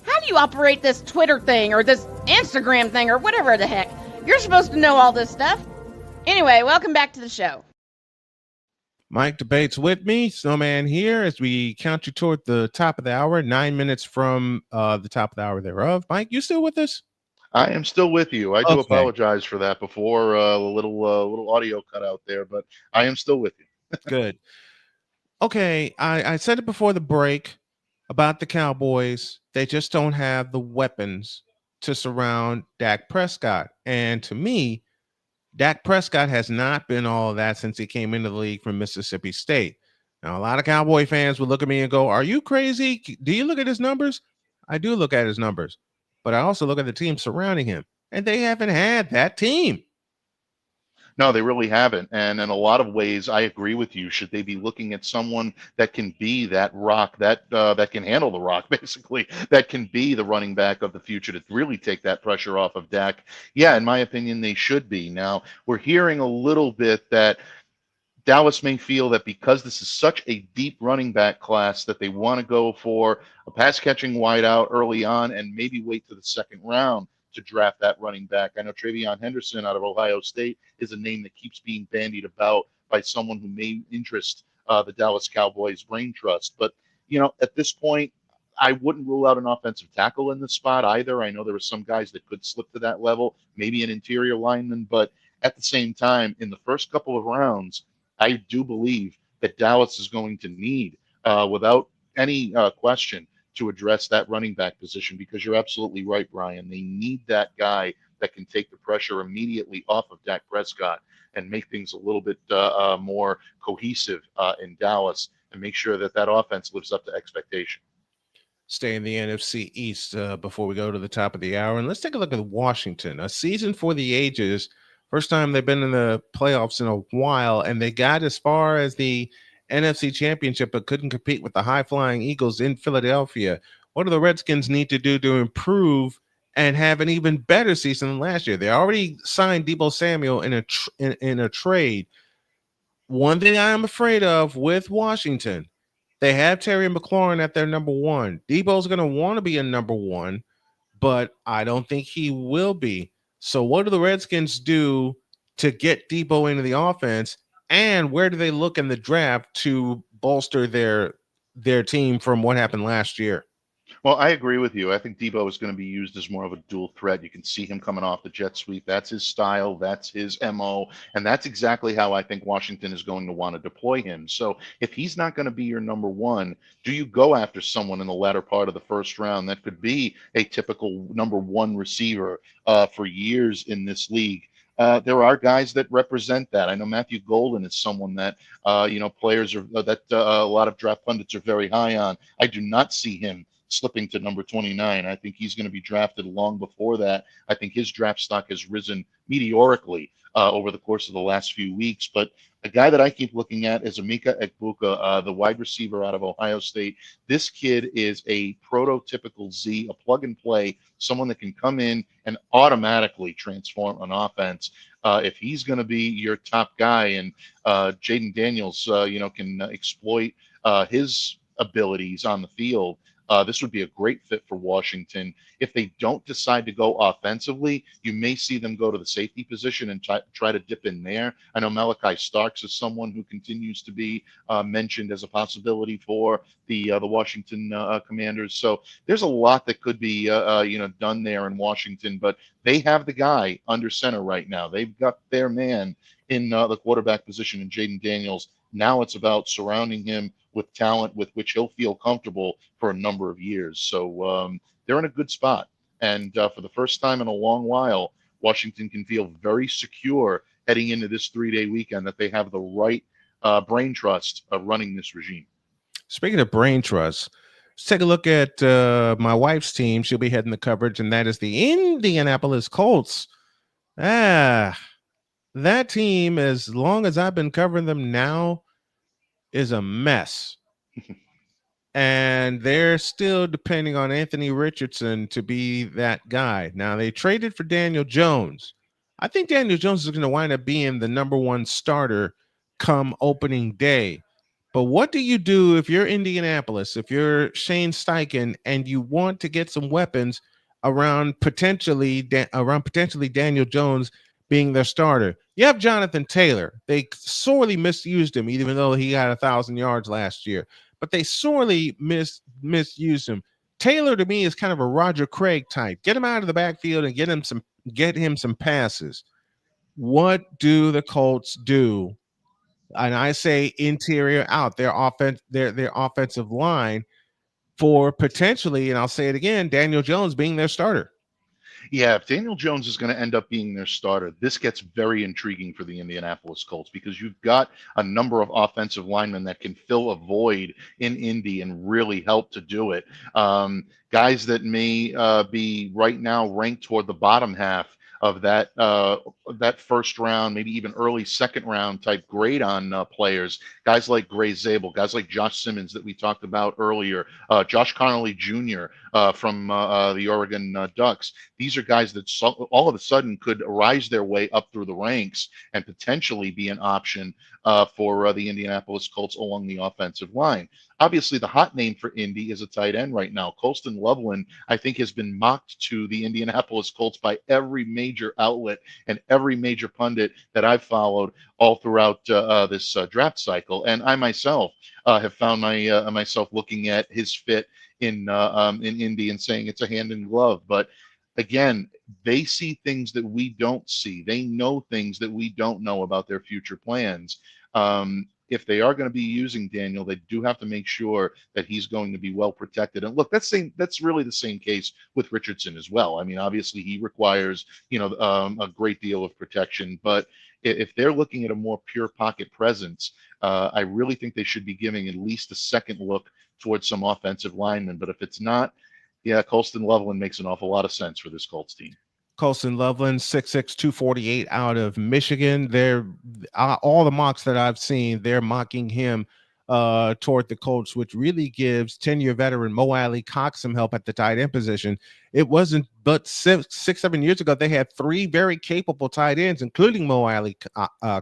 How do you operate this Twitter thing or this Instagram thing or whatever the heck? You're supposed to know all this stuff. Anyway, welcome back to the show. Mike debates with me, Snowman here, as we count you toward the top of the hour, 9 minutes from the top of the hour thereof. Mike, you still with us? I am still with you. I do apologize for that before, a little audio cut out there, but I am still with you. Good. Okay, I said it before the break about the Cowboys. They just don't have the weapons to surround Dak Prescott. And to me, Dak Prescott has not been all of that since he came into the league from Mississippi State. Now, a lot of Cowboy fans would look at me and go, are you crazy? Do you look at his numbers? I do look at his numbers, but I also look at the team surrounding him, and they haven't had that team. No, they really haven't. And in a lot of ways, I agree with you. Should they be looking at someone that can be that rock, that can handle the rock, basically, that can be the running back of the future to really take that pressure off of Dak? Yeah, in my opinion, they should be. Now, we're hearing a little bit that Dallas may feel that because this is such a deep running back class that they want to go for a pass-catching wideout early on and maybe wait to the second round to draft that running back. I know Travion Henderson out of Ohio State is a name that keeps being bandied about by someone who may interest the Dallas Cowboys brain trust. But, you know, at this point, I wouldn't rule out an offensive tackle in this spot either. I know there were some guys that could slip to that level, maybe an interior lineman, but at the same time, in the first couple of rounds, I do believe that Dallas is going to need, without any question, to address that running back position, because you're absolutely right, Brian. They need that guy that can take the pressure immediately off of Dak Prescott and make things a little bit more cohesive in Dallas and make sure that that offense lives up to expectation. Stay in the NFC East before we go to the top of the hour. And let's take a look at Washington. A season for the ages. First time they've been in the playoffs in a while, and they got as far as the NFC Championship but couldn't compete with the high-flying Eagles in Philadelphia. What do the Redskins need to do to improve and have an even better season than last year? They already signed Deebo Samuel in a trade. One thing I am afraid of with Washington, they have Terry McLaurin at their number one. Debo's going to want to be a number one, but I don't think he will be. So what do the Redskins do to get Deebo into the offense? And where do they look in the draft to bolster their team from what happened last year? Well, I agree with you. I think Debo is going to be used as more of a dual threat. You can see him coming off the jet sweep. That's his style. That's his MO. And that's exactly how I think Washington is going to want to deploy him. So if he's not going to be your number one, do you go after someone in the latter part of the first round that could be a typical number one receiver for years in this league? There are guys that represent that. I know Matthew Golden is someone that players are that a lot of draft pundits are very high on. I do not see him slipping to number 29. I think he's going to be drafted long before that. I think his draft stock has risen meteorically over the course of the last few weeks. But a guy that I keep looking at is Emeka Egbuka, the wide receiver out of Ohio State. This kid is a prototypical Z, a plug and play, someone that can come in and automatically transform an offense. If he's going to be your top guy, and Jaden Daniels, can exploit his abilities on the field, this would be a great fit for Washington. If they don't decide to go offensively, you may see them go to the safety position and try to dip in there. I know Malachi Starks is someone who continues to be mentioned as a possibility for the Washington Commanders. So there's a lot that could be done there in Washington, but they have the guy under center right now. They've got their man in the quarterback position in Jaden Daniels. Now it's about surrounding him with talent with which he'll feel comfortable for a number of years. So they're in a good spot. And for the first time in a long while, Washington can feel very secure heading into this 3-day weekend that they have the right brain trust of running this regime. Speaking of brain trust, let's take a look at my wife's team. She'll be heading the coverage, and that is the Indianapolis Colts. That team, as long as I've been covering them now, is a mess. And they're still depending on Anthony Richardson to be that guy. Now, they traded for Daniel Jones. I think Daniel Jones is going to wind up being the number one starter come opening day. But what do you do if you're Indianapolis, if you're Shane Steichen, and you want to get some weapons around potentially Daniel Jones being their starter? You have Jonathan Taylor. They sorely misused him, even though he got 1,000 yards last year. But they sorely misused him. Taylor, to me, is kind of a Roger Craig type. Get him out of the backfield and get him some passes. What do the Colts do? And I say interior out, their offensive line, for potentially, and I'll say it again, Daniel Jones being their starter. Yeah, if Daniel Jones is going to end up being their starter, this gets very intriguing for the Indianapolis Colts, because you've got a number of offensive linemen that can fill a void in Indy and really help to do it. Guys that may be right now ranked toward the bottom half of that first round, maybe even early second round type grade on players. Guys like Gray Zabel, guys like Josh Simmons that we talked about earlier, Josh Connolly Jr. From the Oregon Ducks. These are guys that all of a sudden could rise their way up through the ranks and potentially be an option for the Indianapolis Colts along the offensive line. Obviously, the hot name for Indy is a tight end right now. Colston Loveland, I think, has been mocked to the Indianapolis Colts by every major outlet and every major pundit that I've followed all throughout this draft cycle. And I myself have found myself looking at his fit in Indy and saying it's a hand in glove. But again, they see things that we don't see. They know things that we don't know about their future plans. If they are going to be using Daniel, they do have to make sure that he's going to be well protected. And look, that's really the same case with Richardson as well. I mean, obviously he requires, a great deal of protection, but if they're looking at a more pure pocket presence, I really think they should be giving at least a second look towards some offensive linemen. But if it's not, yeah, Colston Loveland makes an awful lot of sense for this Colts team. Colston Loveland, 6'6", 248 out of Michigan. They're all the mocks that I've seen, they're mocking him toward the Colts, which really gives 10-year veteran Mo Alley Cox some help at the tight end position. It wasn't but 7 years ago they had 3 very capable tight ends, including Mo Alley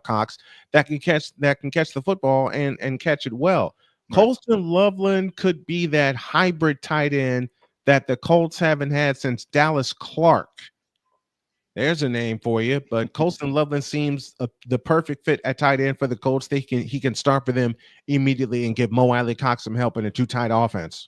Cox, that can catch the football and catch it well. Right. Colston Loveland could be that hybrid tight end that the Colts haven't had since Dallas Clark. There's a name for you, but Colston Loveland seems the perfect fit at tight end for the Colts. He can start for them immediately and give Mo Alley Cox some help in a 2-tight offense.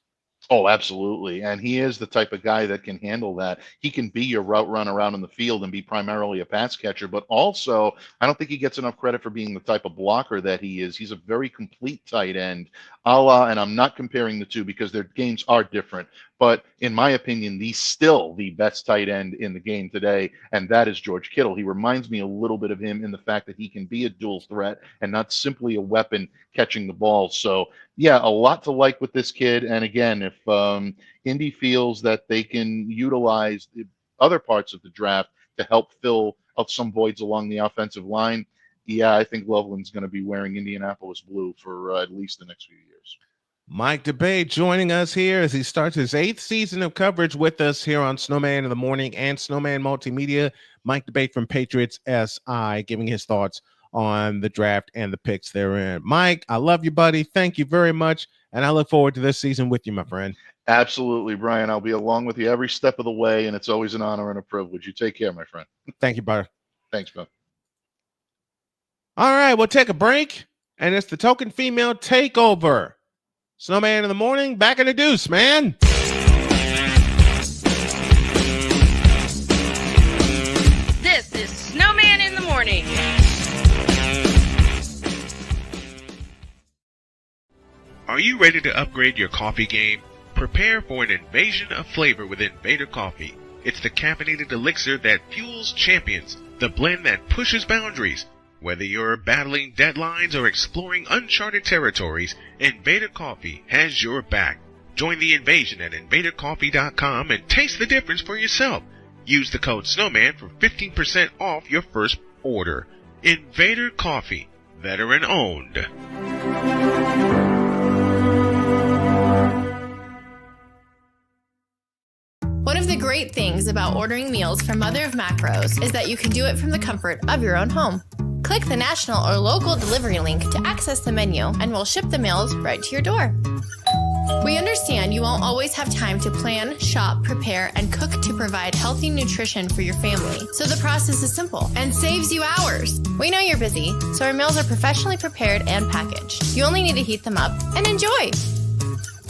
Oh, absolutely. And he is the type of guy that can handle that. He can be your route run around in the field and be primarily a pass catcher, but also I don't think he gets enough credit for being the type of blocker that he is. He's a very complete tight end, and I'm not comparing the two because their games are different, but in my opinion, he's still the best tight end in the game today, and that is George Kittle. He reminds me a little bit of him in the fact that he can be a dual threat and not simply a weapon catching the ball. So yeah, a lot to like with this kid. And again, if Indy feels that they can utilize the other parts of the draft to help fill up some voids along the offensive line, yeah, I think Loveland's going to be wearing Indianapolis blue for at least the next few years. Mike DeBay joining us here as he starts his 8th season of coverage with us here on Snowman in the Morning and Snowman Multimedia. Mike DeBay from Patriots SI giving his thoughts on the draft and the picks therein. Mike, I love you, buddy. Thank you very much, and I look forward to this season with you, my friend. Absolutely, Brian. I'll be along with you every step of the way, and it's always an honor and a privilege. You take care, my friend. Thank you, brother. Thanks, bro. All right, we'll take a break, and it's the Token Female Takeover. Snowman in the Morning, back in the deuce, man. This is Snowman in the Morning. Are you ready to upgrade your coffee game? Prepare for an invasion of flavor with Invader Coffee. It's the caffeinated elixir that fuels champions, the blend that pushes boundaries. Whether you're battling deadlines or exploring uncharted territories, Invader Coffee has your back. Join the invasion at invadercoffee.com and taste the difference for yourself. Use the code SNOWMAN for 15% off your first order. Invader Coffee, veteran owned. One of the great things about ordering meals from Mother of Macros is that you can do it from the comfort of your own home. Click the national or local delivery link to access the menu, and we'll ship the meals right to your door. We understand you won't always have time to plan, shop, prepare, and cook to provide healthy nutrition for your family, so the process is simple and saves you hours. We know you're busy, so our meals are professionally prepared and packaged. You only need to heat them up and enjoy.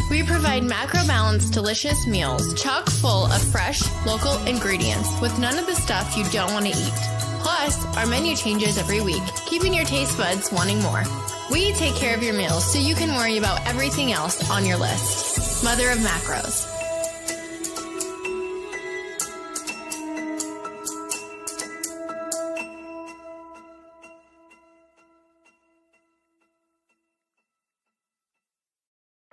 We provide macro-balanced, delicious meals chock full of fresh, local ingredients with none of the stuff you don't want to eat. Plus, our menu changes every week, keeping your taste buds wanting more. We take care of your meals so you can worry about everything else on your list. Mother of Macros.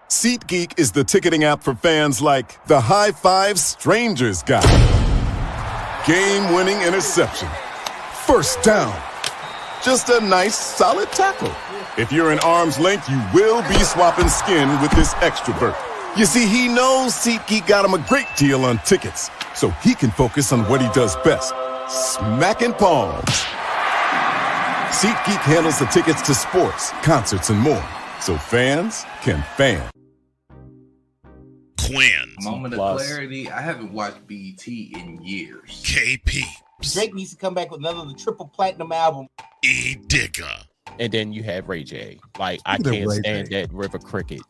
SeatGeek is the ticketing app for fans like the High Five Strangers guy. Game-winning interception. First down. Just a nice, solid tackle. If you're in arm's length, you will be swapping skin with this extrovert. You see, he knows SeatGeek got him a great deal on tickets, so he can focus on what he does best, smacking palms. SeatGeek handles the tickets to sports, concerts, and more, so fans can fan. Quinn, Moment of clarity. I haven't watched BT in years. KP, Drake needs to come back with another triple platinum album. E Digger, And then you have Ray J. Like, I can't stand that River Cricket.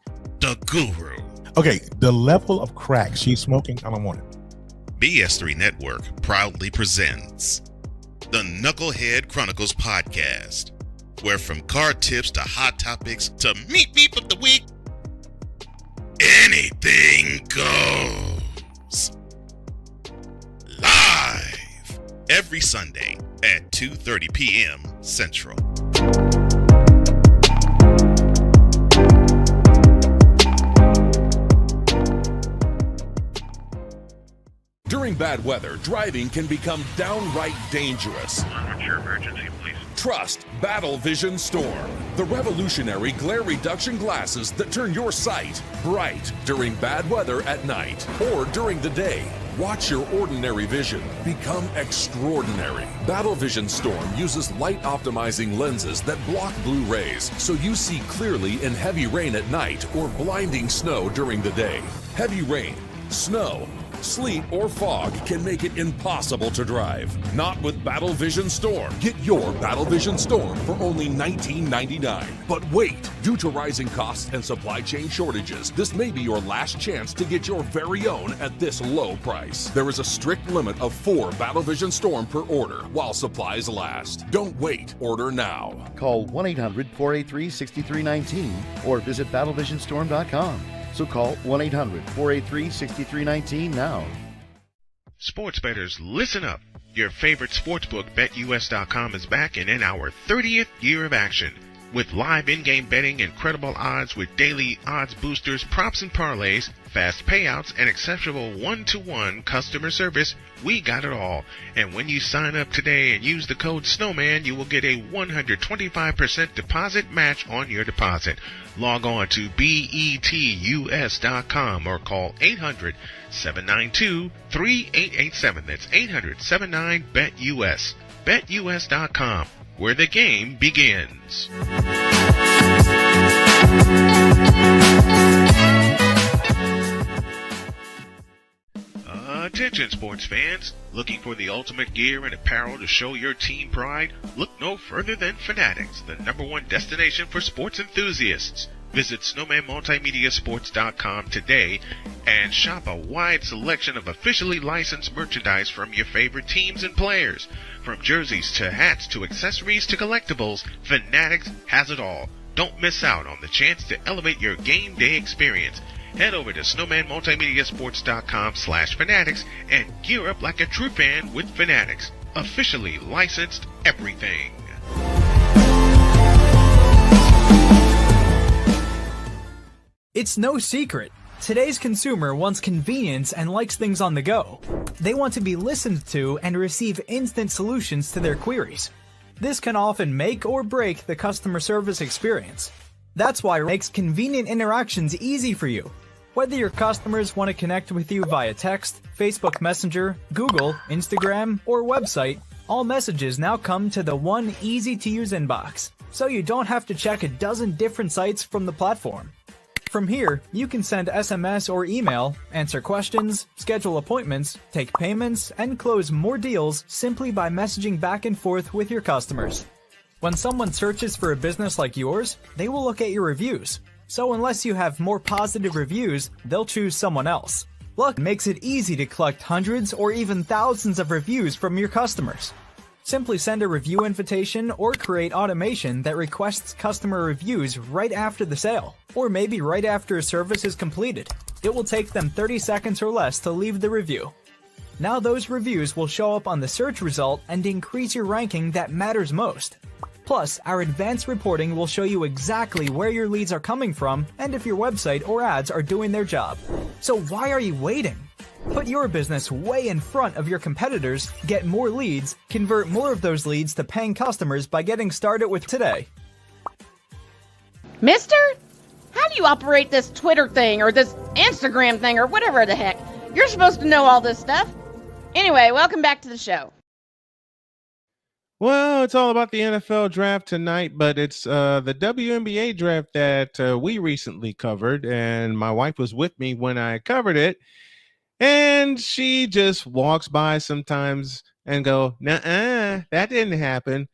the Guru. Okay, the level of crack she's smoking, I don't want it. BS3 Network proudly presents the Knucklehead Chronicles podcast, where from card tips to hot topics to meet of the week, anything goes. Live every Sunday at 2:30 p.m. Central. During bad weather, driving can become downright dangerous. What's your emergency, please? Trust Battle Vision Storm, the revolutionary glare reduction glasses that turn your sight bright during bad weather at night or during the day. Watch your ordinary vision become extraordinary. Battle Vision Storm uses light optimizing lenses that block blue rays so you see clearly in heavy rain at night or blinding snow during the day. Heavy rain, snow, sleet, or fog can make it impossible to drive. Not with Battle Vision Storm. Get your Battle Vision Storm for only $19.99. But wait, due to rising costs and supply chain shortages, this may be your last chance to get your very own at this low price. There is a strict limit of 4 Battle Vision Storm per order while supplies last. Don't wait, order now. Call 1-800-483-6319 or visit battlevisionstorm.com. So call 1-800-483-6319 now. Sports bettors, listen up. Your favorite sportsbook, BetUS.com, is back and in our 30th year of action. With live in-game betting, incredible odds with daily odds boosters, props and parlays, fast payouts, and exceptional one-to-one customer service, we got it all. And when you sign up today and use the code Snowman, you will get a 125% deposit match on your deposit. Log on to BETUS.com or call 800-792-3887. That's 800-79-BET-US. BetUS.com, where the game begins. Attention sports fans, looking for the ultimate gear and apparel to show your team pride? Look no further than Fanatics, the #1 destination for sports enthusiasts. Visit snowmanmultimediasports.com today and shop a wide selection of officially licensed merchandise from your favorite teams and players. From jerseys to hats to accessories to collectibles, Fanatics has it all. Don't miss out on the chance to elevate your game day experience. Head over to snowmanmultimediasports.com/fanatics and gear up like a true fan with Fanatics. Officially licensed everything. It's no secret. Today's consumer wants convenience and likes things on the go. They want to be listened to and receive instant solutions to their queries. This can often make or break the customer service experience. That's why it makes convenient interactions easy for you. Whether your customers want to connect with you via text, Facebook Messenger, Google, Instagram, or website, all messages now come to the one easy-to-use inbox, so you don't have to check a dozen different sites from the platform. From here, you can send SMS or email, answer questions, schedule appointments, take payments, and close more deals simply by messaging back and forth with your customers. When someone searches for a business like yours, they will look at your reviews. So unless you have more positive reviews, they'll choose someone else. Luck makes it easy to collect hundreds or even thousands of reviews from your customers. Simply send a review invitation or create automation that requests customer reviews right after the sale, or maybe right after a service is completed. It will take them 30 seconds or less to leave the review. Now those reviews will show up on the search result and increase your ranking that matters most. Plus, our advanced reporting will show you exactly where your leads are coming from and if your website or ads are doing their job. So why are you waiting? Put your business way in front of your competitors, get more leads, convert more of those leads to paying customers by getting started with today. Mister? How do you operate this Twitter thing or this Instagram thing or whatever the heck? You're supposed to know all this stuff. Anyway, welcome back to the show. Well, it's all about the NFL draft tonight, but it's the WNBA draft that we recently covered, and my wife was with me when I covered it, and she just walks by sometimes and go, "Nuh-uh, that didn't happen."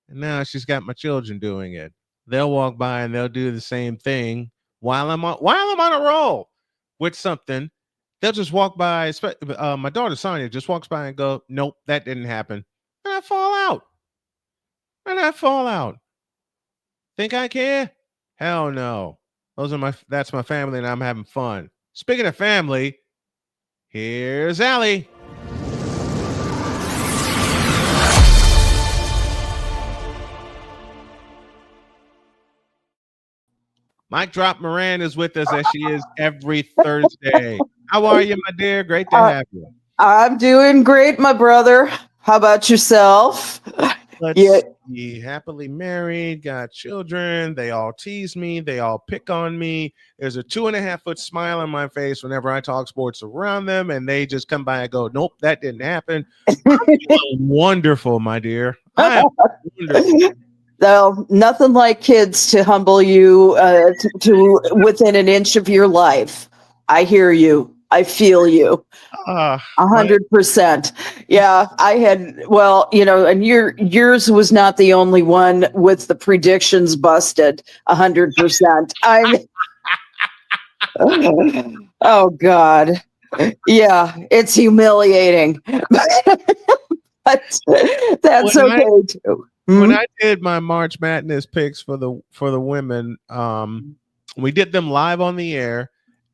And now she's got my children doing it. They'll walk by and they'll do the same thing while I'm on a roll with something. They'll just walk by. My daughter Sonia just walks by and go, "Nope, that didn't happen." And I fall out. Think I care? Hell no. That's my family, and I'm having fun. Speaking of family, here's Allie. Mic Drop Moran is with us as she is every Thursday. How are you, my dear? Great to have you. I'm doing great, my brother. How about yourself? Let's see. Happily married, got children. They all tease me. They all pick on me. There's a 2.5-foot smile on my face whenever I talk sports around them, and they just come by and go, "Nope, that didn't happen." I'm feeling wonderful, my dear. I am wonderful. Well, nothing like kids to humble you to within an inch of your life. I hear you. I feel you. 100%. Yeah, I had, well, and yours was not the only one with the predictions busted 100%. Oh God. Yeah, it's humiliating. But that's okay too. When I did my March Madness picks for the women, we did them live on the air.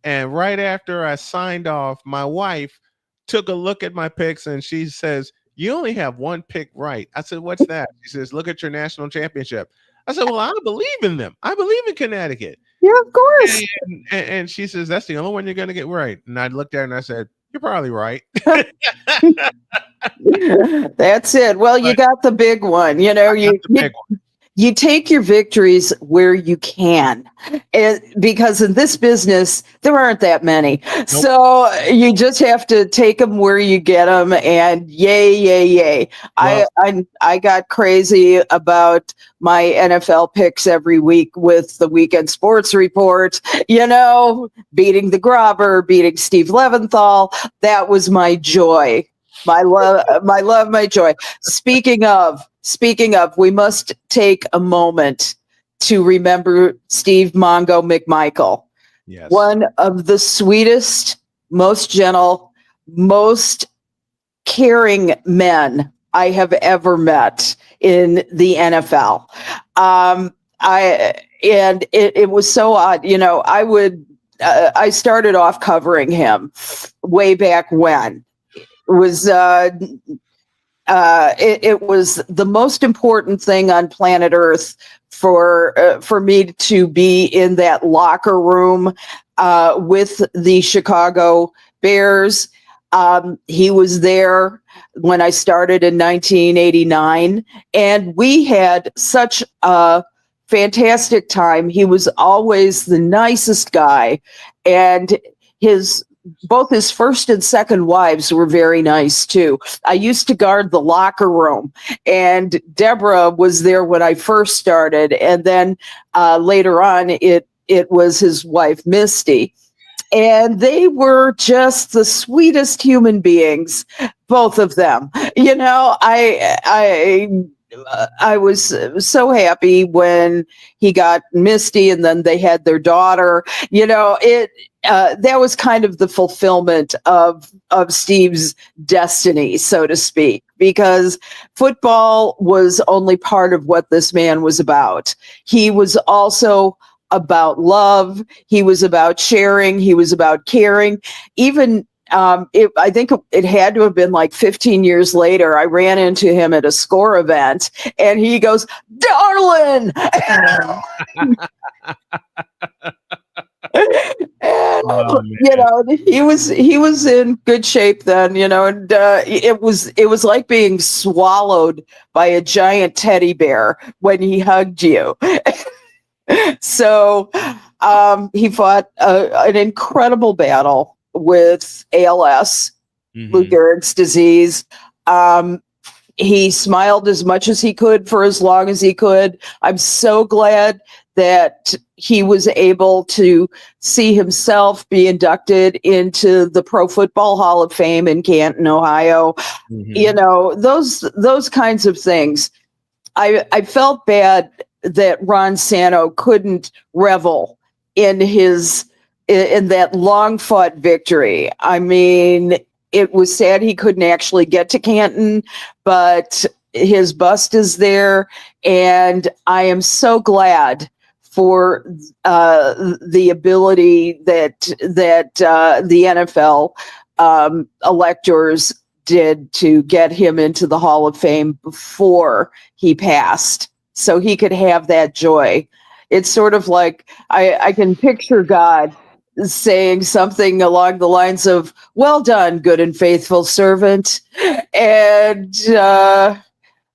And right after I signed off, my wife took a look at my picks and she says, "You only have one pick right." I said, "What's that?" She says, "Look at your national championship." I said, "Well, I believe in them. I believe in Connecticut." Yeah, of course. And she says, "That's the only one you're going to get right." And I looked at her and I said, "You're probably right." That's it. Well, you got the big one. You take your victories where you can, because in this business there aren't that many. Nope. So you just have to take them where you get them. And yay! Well, I got crazy about my NFL picks every week with the Weekend Sports Report. Beating the Grobber, beating Steve Leventhal. That was my joy. My love, my joy. Speaking of, we must take a moment to remember Steve Mongo McMichael. Yes. One of the sweetest, most gentle, most caring men I have ever met in the NFL. It was so odd. I started off covering him way back when. It was the most important thing on planet Earth for me to be in that locker room with the Chicago Bears. He was there when I started in 1989, and we had such a fantastic time. He was always the nicest guy, and both his first and second wives were very nice too. I used to guard the locker room, and Deborah was there when I first started, and then later on it was his wife Misty, and they were just the sweetest human beings, both of them. I was so happy when he got Misty, and then they had their daughter. That was kind of the fulfillment of Steve's destiny, so to speak, because football was only part of what this man was about. He was also about love. He was about sharing. He was about caring. Even I think it had to have been like 15 years later, I ran into him at a SCORE event, and he goes, "Darling!" And, he was in good shape then, and it was like being swallowed by a giant teddy bear when he hugged you. So he fought an incredible battle with ALS, Lou Gehrig's disease. He smiled as much as he could for as long as he could. I'm so glad that he was able to see himself be inducted into the Pro Football Hall of Fame in Canton, Ohio. You know, those kinds of things. I felt bad that Ron Santo couldn't revel in that long fought victory. I mean, it was sad he couldn't actually get to Canton, but his bust is there, and I am so glad for the ability that the NFL electors did to get him into the Hall of Fame before he passed, so he could have that joy. It's sort of like I can picture God saying something along the lines of, "Well done, good and faithful servant," and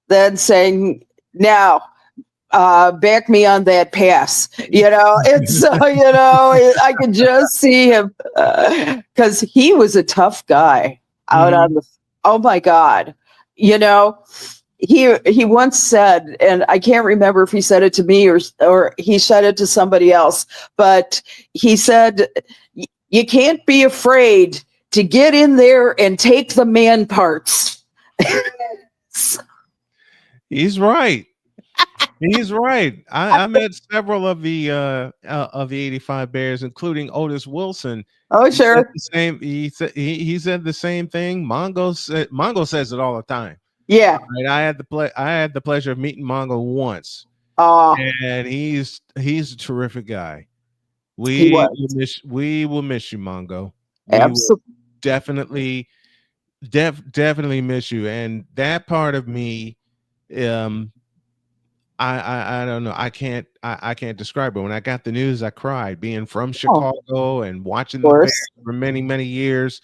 then saying, "Now, back me on that pass." You know, it's I can just see him because he was a tough guy out on the. Oh my God, you know. He once said, and I can't remember if he said it to me or he said it to somebody else, but he said, "You can't be afraid to get in there and take the man parts." He's right. He's right. I met several of the 85 Bears, including Otis Wilson. Oh, sure. He said the same thing. Mongo says it all the time. Yeah. Right. I had the pleasure of meeting Mongo once. And he's a terrific guy. We will miss you, Mongo. Absolutely. Definitely miss you. And that part of me, I don't know. I can't describe it. When I got the news, I cried. Being from Chicago and watching the Bears for many, many years.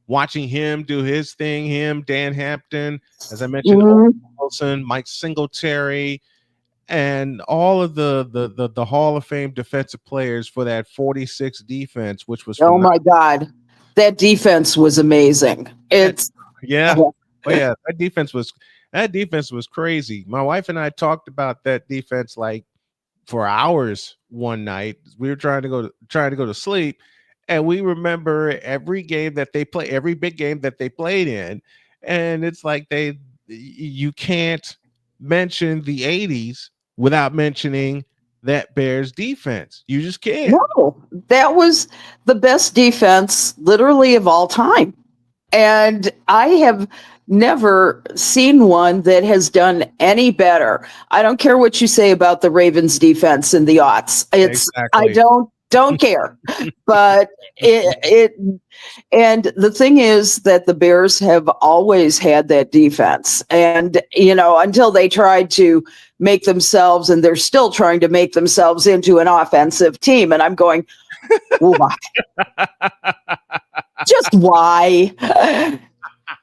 Watching him do his thing, Dan Hampton, as I mentioned, Wilson, Mike Singletary, and all of the Hall of Fame defensive players for that 46 defense, which was phenomenal. My God, that defense was amazing. That defense was crazy. My wife and I talked about that defense like for hours one night. We were trying to go to sleep. And we remember every game that they play, every big game that they played in. And it's like you can't mention the 80s without mentioning that Bears defense. You just can't. No, that was the best defense literally of all time. And I have never seen one that has done any better. I don't care what you say about the Ravens defense in the aughts. I don't care. But and the thing is that the Bears have always had that defense. And, until they tried to make themselves, and they're still trying to make themselves into an offensive team. And I'm going, why? Just why?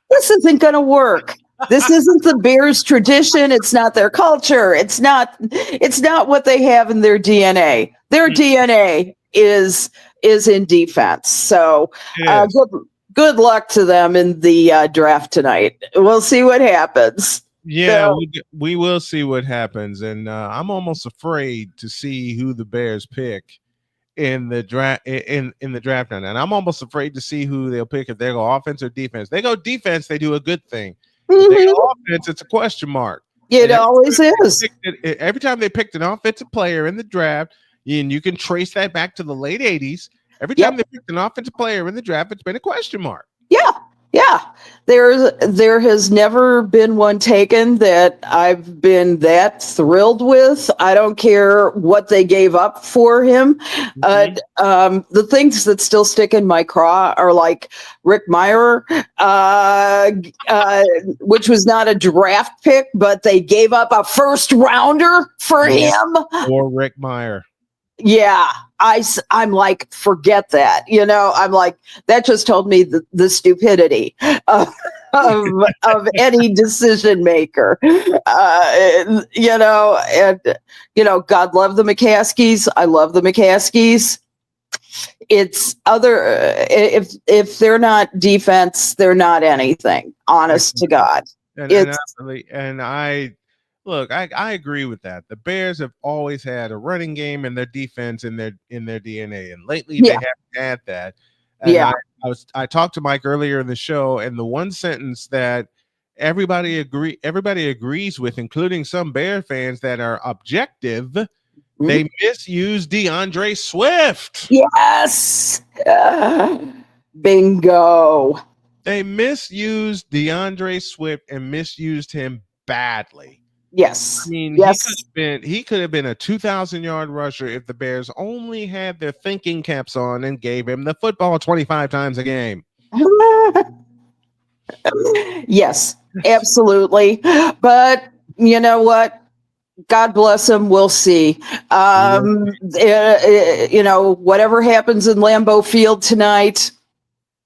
This isn't going to work. This isn't the Bears tradition. It's not their culture. It's not what they have in their DNA. Their DNA is in defense. So good luck to them in the draft tonight. We'll see what happens. Yeah, we will see what happens. And I'm almost afraid to see who the Bears pick in the draft in the draft now. And I'm almost afraid to see who they'll pick if they go offense or defense. They go defense, they do a good thing. They go offense, it's a question mark. It always is. Every time they picked an offensive player in the draft, and you can trace that back to the late 80s. Every time they picked an offensive player in the draft, it's been a question mark. Yeah. There has never been one taken that I've been that thrilled with. I don't care what they gave up for him. The things that still stick in my craw are like Rick Meyer, which was not a draft pick, but they gave up a first rounder for him. Or Rick Meyer. Yeah, I'm like, forget that. I'm like, that just told me the stupidity of any decision maker. And God love the McCaskies. I love the McCaskies. it's other if they're not defense, they're not anything. Honest to God, And I look, I agree with that. The Bears have always had a running game and their defense in their DNA, and lately they haven't had that. And I talked to Mike earlier in the show, and the one sentence that everybody agrees with, including some Bear fans that are objective, they misuse DeAndre Swift. Yes. Bingo. They misused DeAndre Swift and misused him badly. Yes. I mean, he could have been a 2,000-yard rusher if the Bears only had their thinking caps on and gave him the football 25 times a game. Yes, absolutely. But you know what? God bless him. We'll see. You know, whatever happens in Lambeau Field tonight,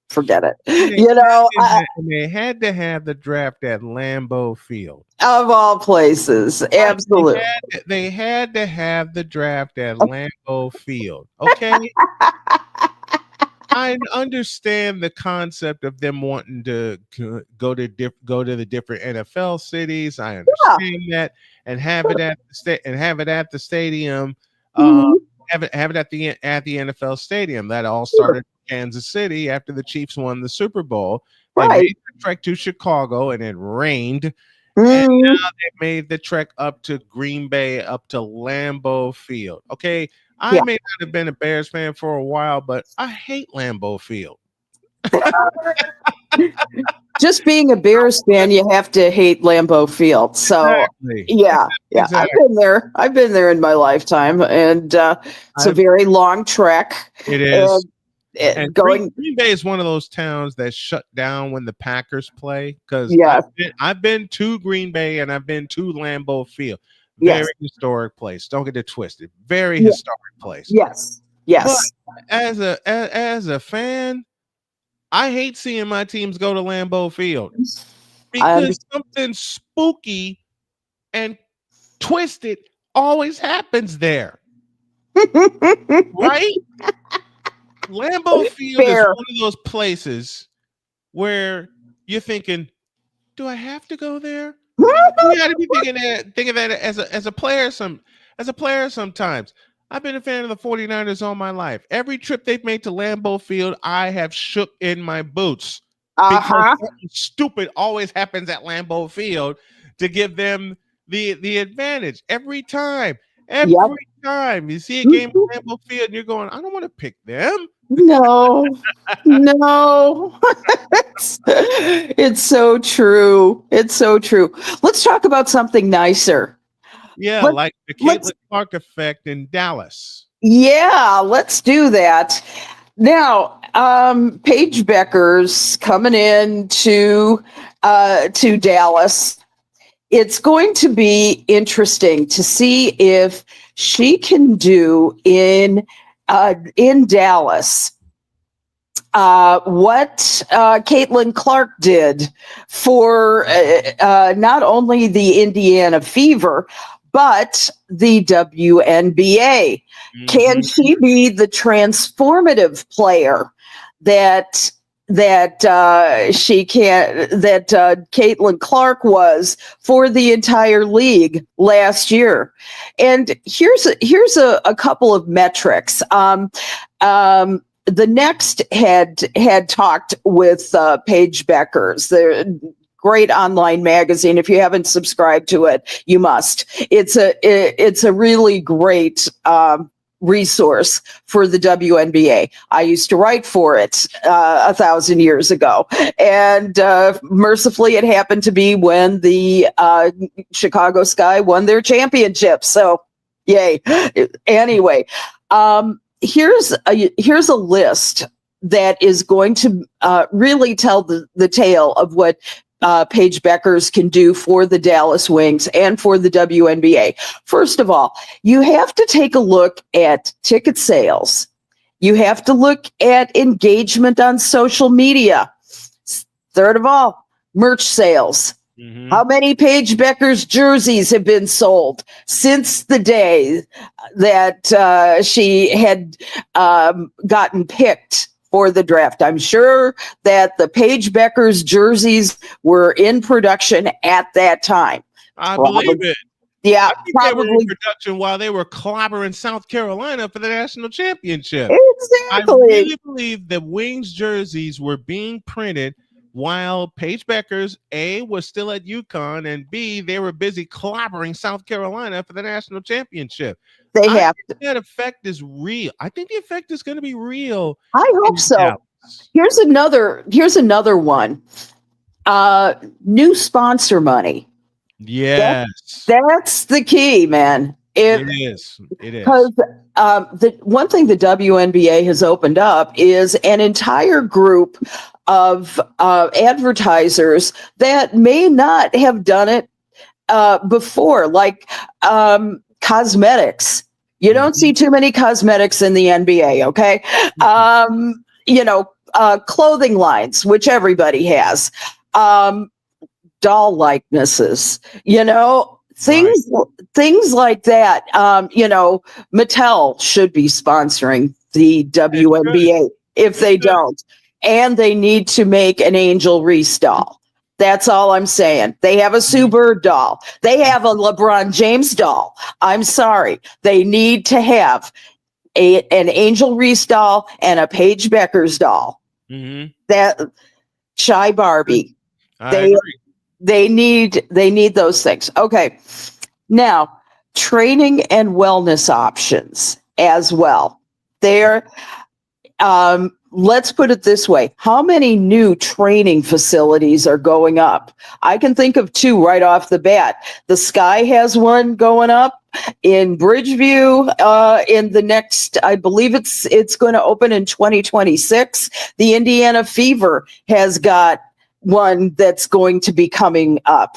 forget it. They had to have the draft at Lambeau Field. Of all places, absolutely. They had to have the draft at Lambeau Field. Okay. I understand the concept of them wanting to go to the different NFL cities. I understand that, and have it at the stadium. Have it at the NFL stadium. That all started in Kansas City after the Chiefs won the Super Bowl. They made the trek to Chicago, and it rained. And now they made the trek up to Green Bay, up to Lambeau Field. Okay. I may not have been a Bears fan for a while, but I hate Lambeau Field. Just being a Bears fan, you have to hate Lambeau Field. So exactly. I've been there in my lifetime, and it's a very long trek. It is. And Green Bay is one of those towns that shut down when the Packers play. Because I've been to Green Bay and I've been to Lambeau Field. Very historic place. Don't get it twisted. Very historic place. Yes. But as a fan, I hate seeing my teams go to Lambeau Field because something spooky and twisted always happens there. Right? Lambeau Field is one of those places where you're thinking, do I have to go there? You got to be thinking that as a player sometimes. I've been a fan of the 49ers all my life. Every trip they've made to Lambeau Field, I have shook in my boots. Because something stupid always happens at Lambeau Field to give them the advantage. Every time you see a game at Lambeau Field and you're going, I don't want to pick them. No. It's so true. Let's talk about something nicer. Like the Caitlin Clark effect in Dallas. Yeah, let's do that. Now, Paige Becker's coming in to Dallas. It's going to be interesting to see if she can do in Dallas what Caitlin Clark did for not only the Indiana Fever, but the WNBA. Can she be the transformative player that Caitlin Clark was for the entire league last year? And here's a couple of metrics. The Next had talked with Paige Beckers, the great online magazine. If you haven't subscribed to it, you must. It's a really great resource for the WNBA. I used to write for it 1,000 years ago, and mercifully, it happened to be when the Chicago Sky won their championship. So, yay! Anyway, here's a list that is going to really tell the tale of what Paige Beckers can do for the Dallas Wings and for the WNBA. First of all, you have to take a look at ticket sales. You have to look at engagement on social media. Third of all, merch sales. Mhm. How many Paige Becker's jerseys have been sold since the day that she had gotten picked for the draft? I'm sure that the Paige Becker's jerseys were in production at that time. I believe it. Yeah, I think they were in probably. production while they were clobbering South Carolina for the national championship. I Exactly. really believe the Wings jerseys were being printed while Paige Becker's A was still at UConn, and B, they were busy clobbering South Carolina for the national championship. They I have think that effect is real. I think the effect is going to be real. I hope so. Dallas. Here's another one. New sponsor money. Yes, That's the key, man. it is. It is. Because the one thing the WNBA has opened up is an entire group of advertisers that may not have done it before, like cosmetics. You don't see too many cosmetics in the NBA, okay? Clothing lines, which everybody has. Doll likenesses, things like that. Mattel should be sponsoring the WNBA if they don't, and they need to make an Angel Reese doll. That's all I'm saying. They have a Sue Bird doll. They have a LeBron James doll. I'm sorry. They need to have an Angel Reese doll and a Paige Becker's doll. Mhm. That Shy Barbie. I agree. They need those things. Okay. Now, training and wellness options as well. Let's put it this way. How many new training facilities are going up? I can think of two right off the bat. The Sky has one going up in Bridgeview in the next, I believe it's going to open in 2026. The Indiana Fever has got one that's going to be coming up.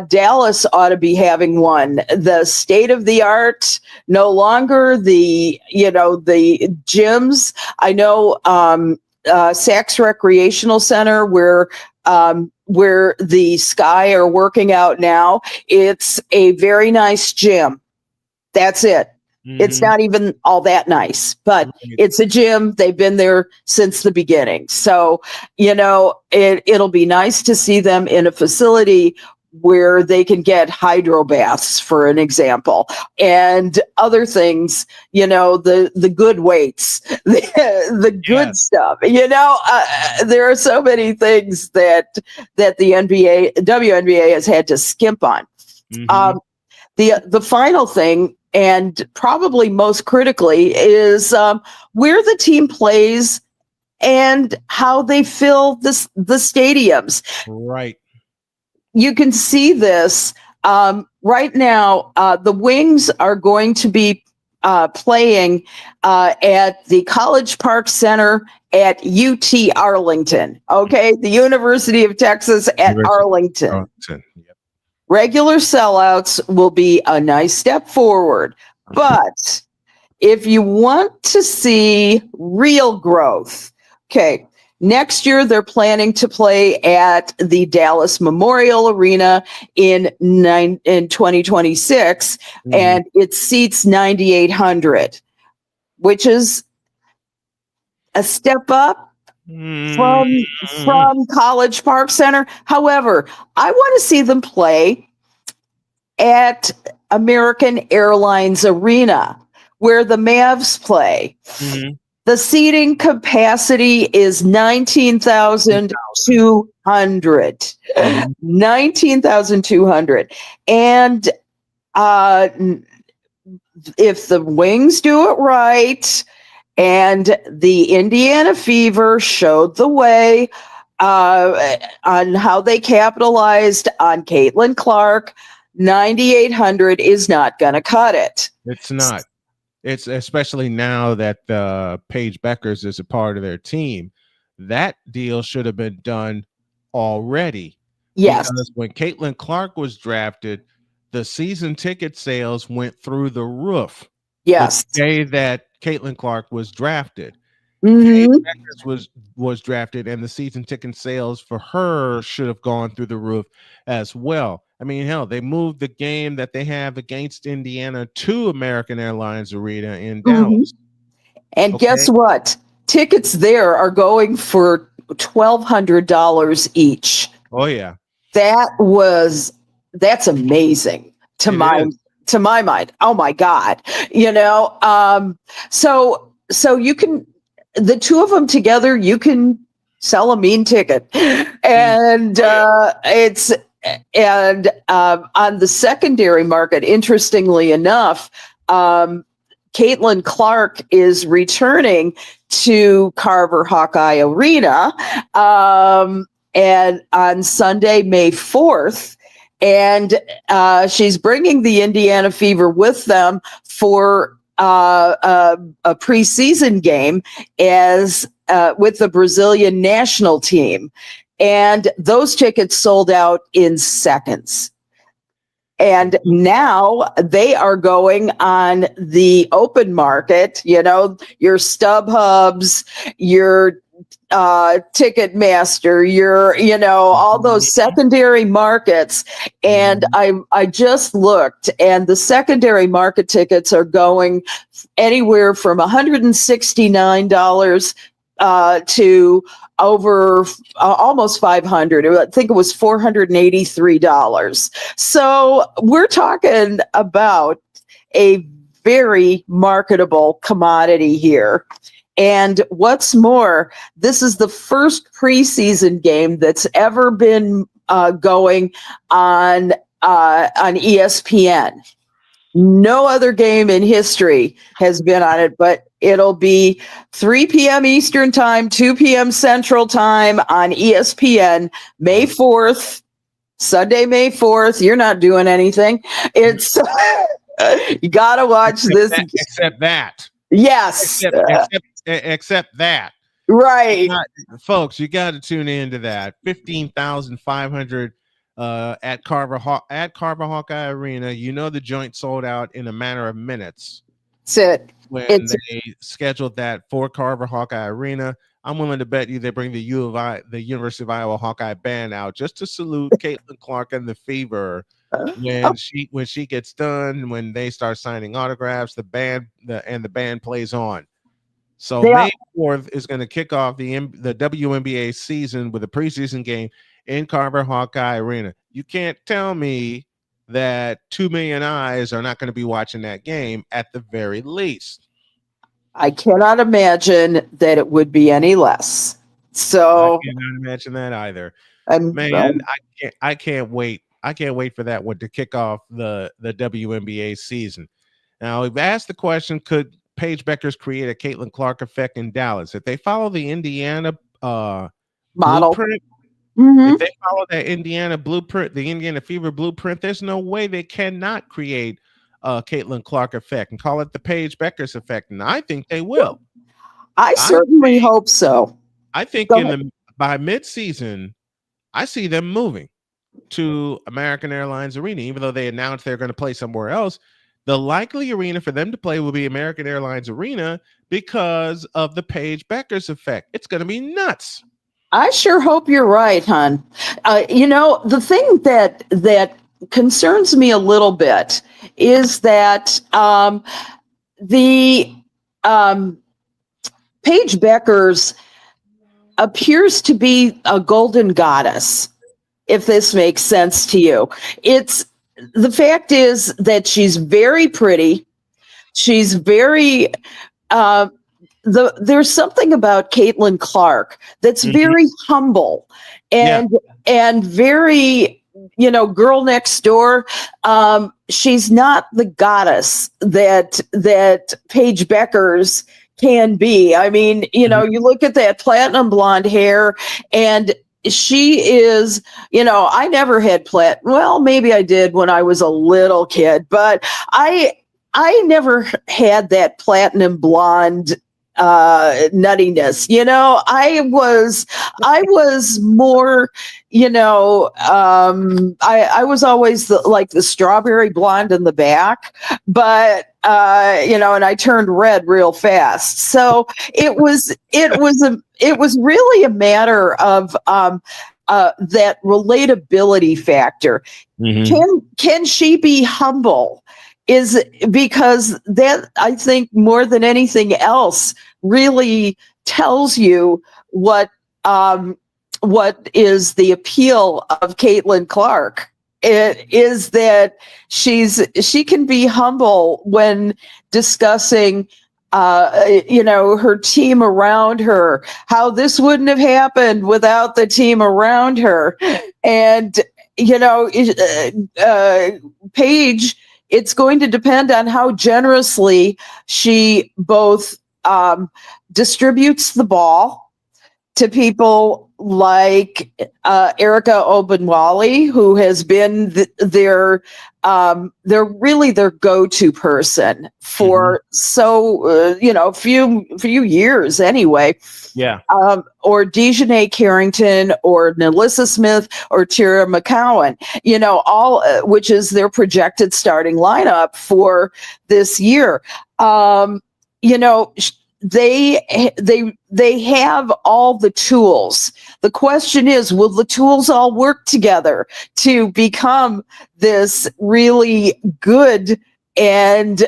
Dallas ought to be having one. The state of the art, no longer the gyms. I know Saks Recreational Center where the Sky are working out now. It's a very nice gym. That's it. It's not even all that nice, but it's a gym. They've been there since the beginning. So, it'll be nice to see them in a facility where they can get hydro baths, for an example, and other things, the good weights, the good stuff. There are so many things that the WNBA has had to skimp on. The final thing, and probably most critically, is where the team plays and how they fill the stadiums. Right. You can see this right now. The Wings are going to be playing at the College Park Center at UT Arlington. Okay, the University of Texas at Arlington. Regular sellouts will be a nice step forward, but if you want to see real growth, okay, next year they're planning to play at the Dallas Memorial Arena in 2026, and it seats 9,800, which is a step up from College Park Center. However, I want to see them play at American Airlines Arena, where the Mavs play. The seating capacity is 19,200. 19,200. And if the Wings do it right, and the Indiana Fever showed the way on how they capitalized on Caitlin Clark, 9,800 is not going to cut it. It's not. It's especially now that Paige Becker's is a part of their team. That deal should have been done already. Yes. Because when Caitlin Clark was drafted, the season ticket sales went through the roof. Yes. The day that Caitlin Clark was drafted. Mhm. Paige Beckers was drafted, and the season ticket sales for her should have gone through the roof as well. I mean, hell, they moved the game that they have against Indiana to American Airlines Arena in Dallas. And Okay. guess what? Tickets there are going for $1,200 each. Oh yeah. That's amazing to my mind. Oh my God. So you can, the two of them together, you can sell a mean ticket. And on the secondary market, interestingly enough, Caitlin Clark is returning to Carver Hawkeye Arena and on Sunday, May 4th. And she's bringing the Indiana Fever with them for a preseason game as with the Brazilian national team. And those tickets sold out in seconds. And now they are going on the open market, your StubHubs, your Ticketmaster, all those secondary markets. And I just looked, and the secondary market tickets are going anywhere from $169 to over almost $500. I think it was $483. So we're talking about a very marketable commodity here. And what's more, this is the first preseason game that's ever been going on ESPN. No other game in history has been on it, but it'll be 3 p.m. Eastern Time, 2 p.m. Central Time on ESPN, May 4th, Sunday, May 4th. You're not doing anything. It's you got to watch this. Except that. Yes. Except that. Right. Folks, you got to tune into that. 15,500 at Carver Hawkeye Arena. The joint sold out in a matter of minutes. That's it. When they scheduled that for Carver Hawkeye Arena, I'm willing to bet you they bring the University of Iowa Hawkeye band out just to salute Caitlin Clark and the Fever. When she gets done, when they start signing autographs, the band plays on. So May 4th is going to kick off the WNBA season with a preseason game in Carver Hawkeye Arena. You can't tell me that 2 million eyes are not going to be watching that game at the very least. I cannot imagine that it would be any less. So I cannot imagine that either. I can't wait. I can't wait for that one to kick off the WNBA season. Now, we've asked the question, could Paige Beckers create a Caitlin Clark effect in Dallas? If they follow the Indiana model, blueprint, if they follow that Indiana blueprint, the Indiana Fever blueprint, there's no way they cannot create a Caitlin Clark effect and call it the Paige Beckers effect. And I think they will. I certainly hope so. I think by mid-season, I see them moving to American Airlines Arena, even though they announced they're going to play somewhere else. The likely arena for them to play will be American Airlines Arena because of the Paige Beckers effect. It's going to be nuts. I sure hope you're right, hon. The thing that concerns me a little bit is that the Paige Beckers appears to be a golden goddess, if this makes sense to you. The fact is that she's very pretty. She's very there's something about Caitlin Clark that's very humble and very, girl next door. She's not the goddess that Paige Beckers can be. I mean, you look at that platinum blonde hair, and she is, I never had well, maybe I did when I was a little kid, but I never had that platinum blonde nuttiness. I was more, I was always like the strawberry blonde in the back, but and I turned red real fast. So it was really a matter of that relatability factor. Can she be humble? Is because that, I think, more than anything else, really tells you what is the appeal of Caitlin Clark. It is that she can be humble when discussing her team around her, how this wouldn't have happened without the team around her. And Paige, it's going to depend on how generously she both distributes the ball to people like Erica Obenwally, who has been their go-to person for few years anyway. Yeah. Or Dejanay Carrington, or Nelissa Smith, or Tara McCowan, all which is their projected starting lineup for this year. They have all the tools. The question is, will the tools all work together to become this really good and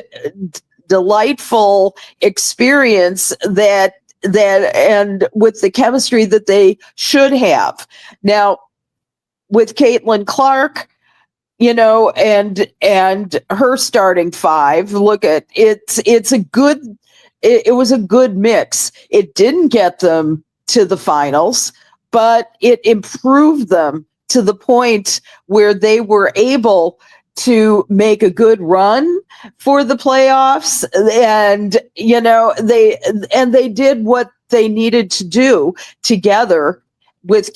delightful experience that and with the chemistry that they should have? Now, with Caitlin Clark, and her starting five, look at it's a good. It was a good mix. It didn't get them to the finals, but it improved them to the point where they were able to make a good run for the playoffs. And, they did what they needed to do together with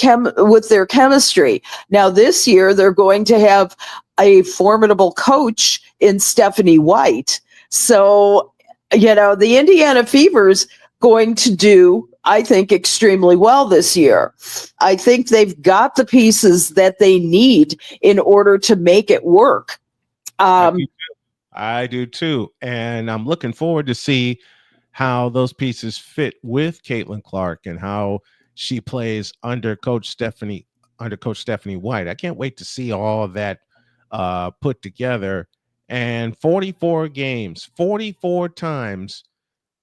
their chemistry. Now this year, they're going to have a formidable coach in Stephanie White. So, the Indiana Fever's going to do, I think, extremely well this year. I think they've got the pieces that they need in order to make it work. I do too. And I'm looking forward to see how those pieces fit with Caitlin Clark and how she plays under Coach Stephanie White. I can't wait to see all of that put together. And 44 games, 44 times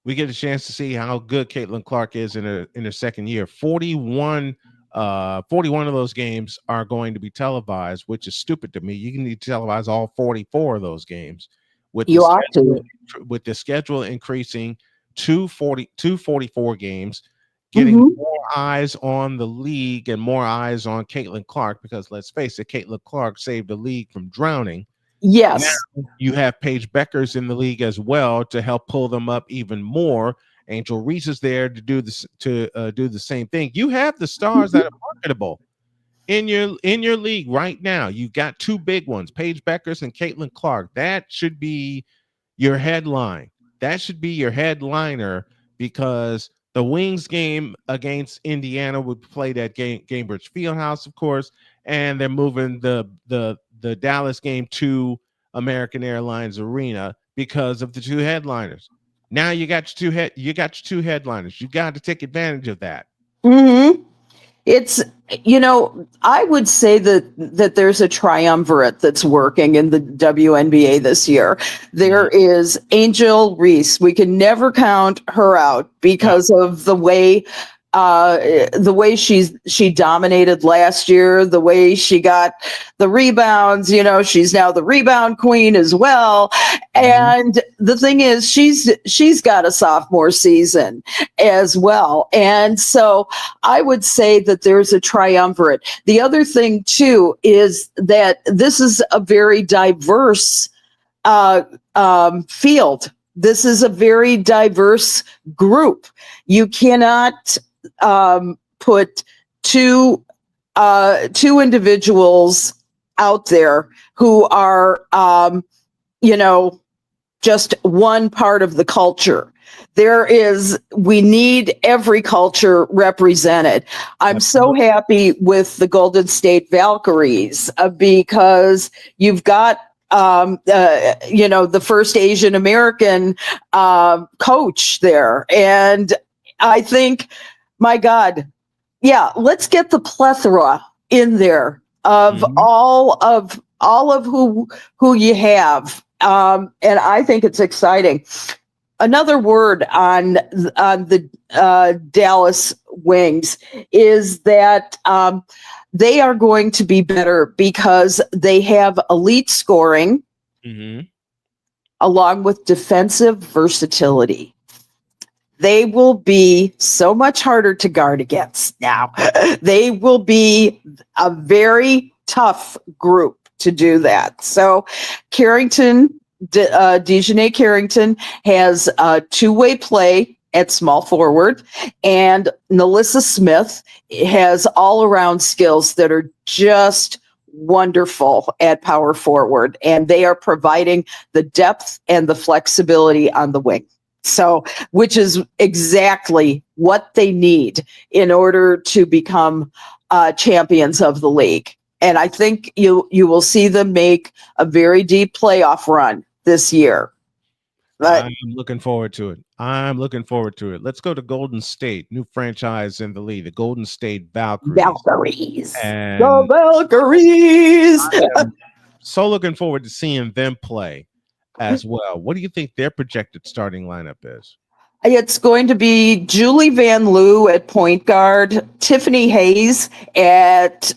we get a chance to see how good Caitlin Clark is in her second year. 41 of those games are going to be televised, which is stupid to me. You need to televise all 44 of those games with the schedule increasing to 44 games, getting more eyes on the league and more eyes on Caitlin Clark, because let's face it, Caitlin Clark saved the league from drowning. Yes. Now you have Paige Beckers in the league as well to help pull them up even more. Angel Reese is there to do this, do the same thing. You have the stars that are marketable in your league right now. You've got two big ones, Paige Beckers and Caitlin Clark. That should be your headline. That should be your headliner, because the Wings game against Indiana would play that game, Gainbridge Fieldhouse, of course, and they're moving the Dallas game to American Airlines Arena because of the two headliners. Now you got your two headliners. You got to take advantage of that. It's, I would say that there's a triumvirate that's working in the WNBA this year. There is Angel Reese. We can never count her out because of the way she dominated last year, the way she got the rebounds. She's now the rebound queen as well. And the thing is, she's got a sophomore season as well. And so I would say that there's a triumvirate. The other thing too is that this is a very diverse field. This is a very diverse group. You cannot put two individuals out there who are, just one part of the culture. We need every culture represented. I'm so happy with the Golden State Valkyries because you've got the first Asian American coach there. And I think, my God, yeah, let's get the plethora in there of all of who you have. And I think it's exciting. Another word on the Dallas Wings is that they are going to be better because they have elite scoring along with defensive versatility. They will be so much harder to guard against now. They will be a very tough group to do that. So Carrington, Dejanay Carrington has two-way play at small forward, and Nalissa Smith has all-around skills that are just wonderful at power forward, and they are providing the depth and the flexibility on the wing. So, which is exactly what they need in order to become champions of the league. And I think you will see them make a very deep playoff run this year. But I'm looking forward to it. Let's go to Golden State, new franchise in the league, the Golden State Valkyries. And the Valkyries. I'm so looking forward to seeing them play as well. What do you think their projected starting lineup is? It's going to be Julie Van Loo at point guard, Tiffany Hayes at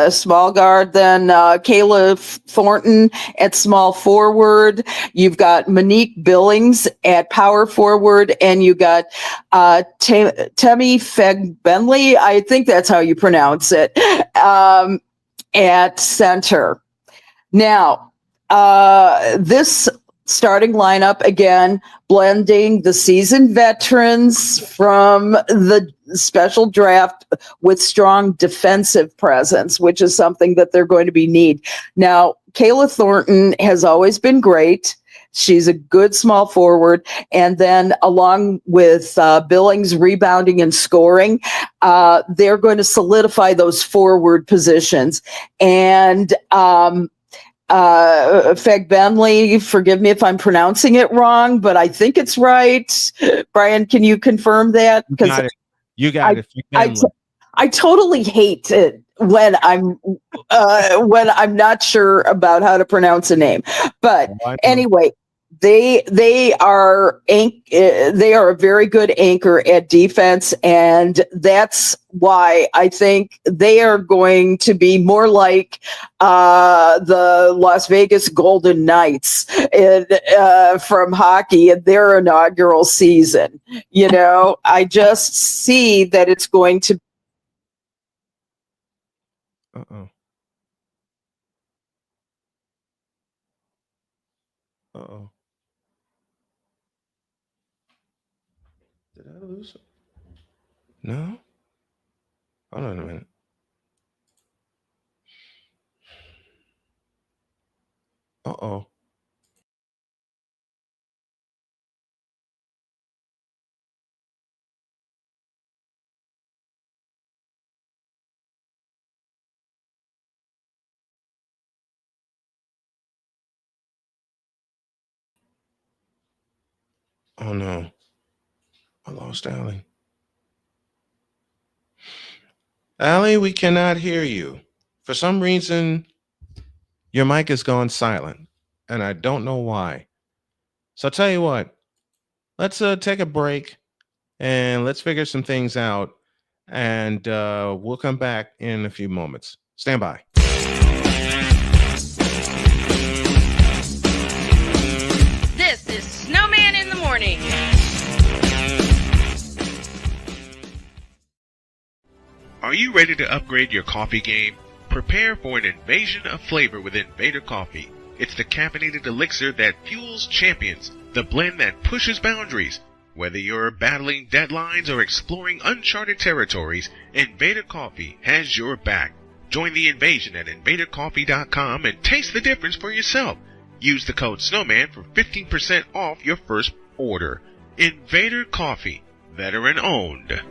small guard, then Kayla Thornton at small forward. You've got Monique Billings at power forward, and you got Temi Fegbenley, I think that's how you pronounce it, at center. Now, this starting lineup, again, blending the seasoned veterans from the special draft with strong defensive presence, which is something that they're going to need. Now, Kayla Thornton has always been great. She's a good small forward. And then along with Billings rebounding and scoring, they're going to solidify those forward positions. And Fegbenley, forgive me if I'm pronouncing it wrong, but I think it's right. Brian, can you confirm that? Because you got it. I totally hate it when I'm not sure about how to pronounce a name. But anyway, they are a very good anchor at defense, and that's why I think they are going to be more like the Las Vegas Golden Knights from hockey in their inaugural season. I just see that it's going to. Uh-oh. Did I lose it? No? Hold on a minute. Uh-oh. Oh no. I lost Allie. Allie, we cannot hear you. For some reason, your mic has gone silent, and I don't know why. So I'll tell you what, let's take a break and let's figure some things out, and we'll come back in a few moments. Stand by. This is Snowman in the Morning. Are you ready to upgrade your coffee game? Prepare for an invasion of flavor with Invader Coffee. It's the caffeinated elixir that fuels champions, the blend that pushes boundaries. Whether you're battling deadlines or exploring uncharted territories, Invader Coffee has your back. Join the invasion at invadercoffee.com and taste the difference for yourself. Use the code Snowman for 15% off your first order. Invader Coffee, veteran owned.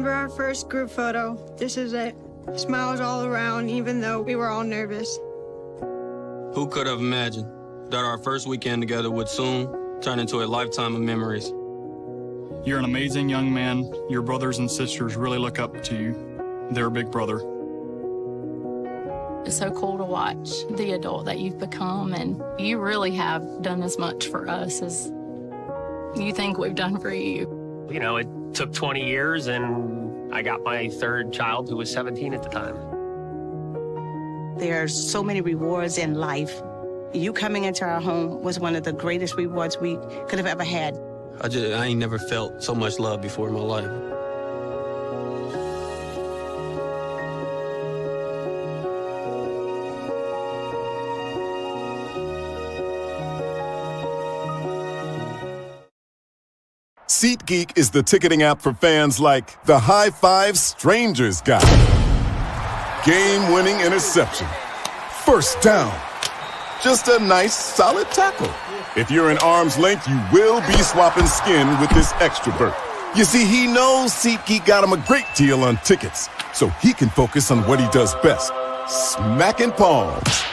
remember our first group photo. This is it. Smiles all around, even though we were all nervous. Who could have imagined that our first weekend together would soon turn into a lifetime of memories? You're an amazing young man. Your brothers and sisters really look up to you. They're a big brother. It's so cool to watch the adult that you've become, and you really have done as much for us as you think we've done for you. You know, it took 20 years, and I got my third child, who was 17 at the time. There are so many rewards in life. You coming into our home was one of the greatest rewards we could have ever had. I ain't never felt so much love before in my life. SeatGeek is the ticketing app for fans like the high five strangers got. Game-winning interception. First down. Just a nice, solid tackle. If you're in arm's length, you will be swapping skin with this extrovert. You see, he knows SeatGeek got him a great deal on tickets, so he can focus on what he does best, smacking palms.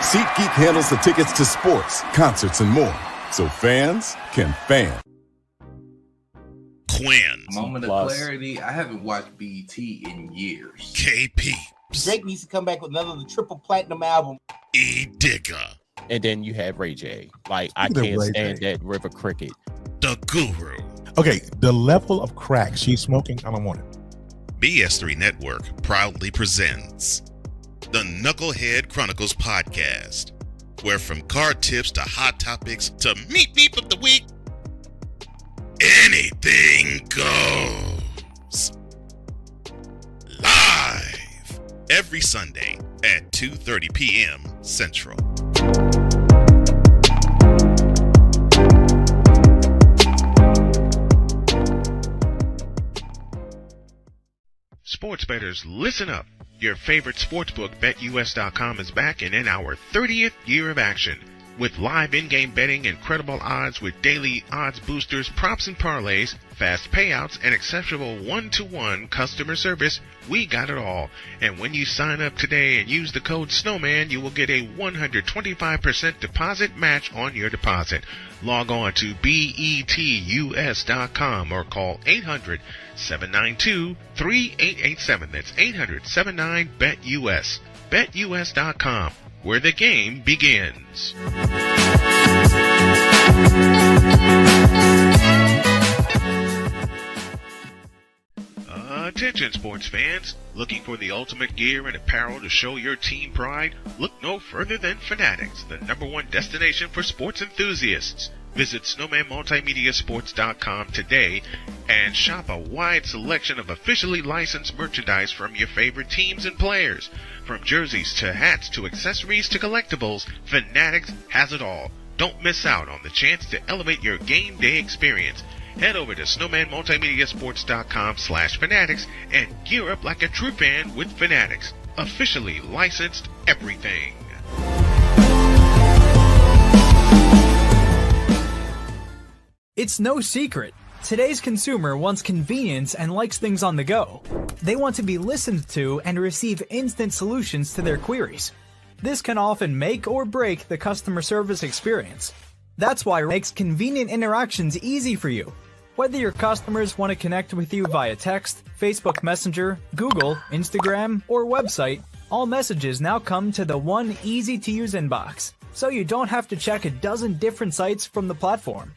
SeatGeek handles the tickets to sports, concerts, and more, so fans can fan. Quinn. Moment of clarity. I haven't watched BT in years. KP. Drake needs to come back with another triple platinum album. E Digger. And then you have Ray J. Like, I can't stand that River Cricket. The Guru. Okay, the level of crack she's smoking, I don't want it. BS3 Network proudly presents the Knucklehead Chronicles podcast, where from card tips to hot topics to meep of the week, anything goes. Live every Sunday at 2:30 p.m. Central. Sports bettors, listen up. Your favorite sportsbook, BetUS.com, is back and in our 30th year of action. With live in-game betting, incredible odds with daily odds boosters, props and parlays, fast payouts, and exceptional one-to-one customer service, we got it all. And when you sign up today and use the code Snowman, you will get a 125% deposit match on your deposit. Log on to BETUS.com or call 800-792-3887. That's 800-79-BET-US. BetUS.com, where the game begins. Attention sports fans, looking for the ultimate gear and apparel to show your team pride? Look no further than Fanatics, the #1 destination for sports enthusiasts. Visit SnowmanMultimediaSports.com today and shop a wide selection of officially licensed merchandise from your favorite teams and players. From jerseys to hats to accessories to collectibles, Fanatics has it all. Don't miss out on the chance to elevate your game day experience. Head over to SnowmanMultimediaSports.com/Fanatics and gear up like a true fan with Fanatics. Officially licensed everything. It's no secret. Today's consumer wants convenience and likes things on the go. They want to be listened to and receive instant solutions to their queries. This can often make or break the customer service experience. That's why it makes convenient interactions easy for you. Whether your customers want to connect with you via text, Facebook Messenger, Google, Instagram, or website, all messages now come to the one easy-to-use inbox, so you don't have to check a dozen different sites from the platform.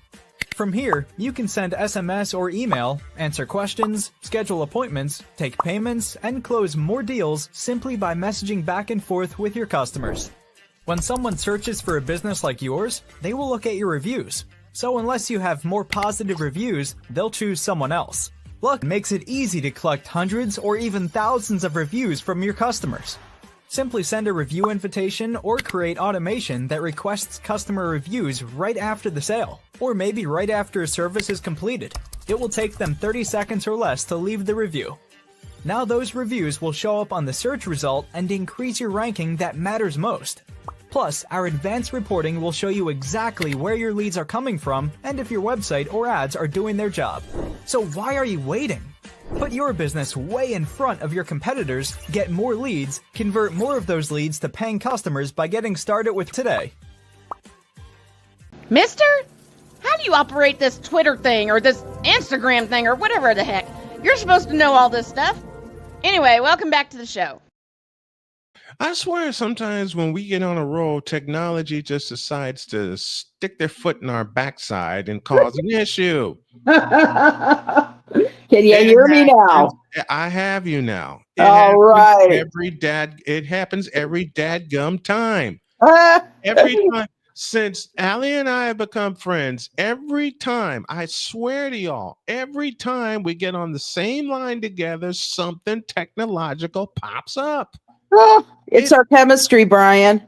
From here, you can send SMS or email, answer questions, schedule appointments, take payments, and close more deals simply by messaging back and forth with your customers. When someone searches for a business like yours, they will look at your reviews. So unless you have more positive reviews, they'll choose someone else. Luck makes it easy to collect hundreds or even thousands of reviews from your customers. Simply send a review invitation or create automation that requests customer reviews right after the sale, or maybe right after a service is completed. It will take them 30 seconds or less to leave the review. Now those reviews will show up on the search result and increase your ranking that matters most. Plus, our advanced reporting will show you exactly where your leads are coming from and if your website or ads are doing their job. So why are you waiting? Put your business way in front of your competitors, get more leads, convert more of those leads to paying customers by getting started with today. Mister, how do you operate this Twitter thing or this Instagram thing or whatever the heck? You're supposed to know all this stuff. Anyway, welcome back to the show. I swear sometimes when we get on a roll, technology just decides to stick their foot in our backside and cause an issue. Can you hear me now? I have you now. All right. It happens every dadgum time. Every time. Since Allie and I have become friends, every time, I swear to y'all, every time we get on the same line together, something technological pops up. Oh, it's our chemistry, Brian.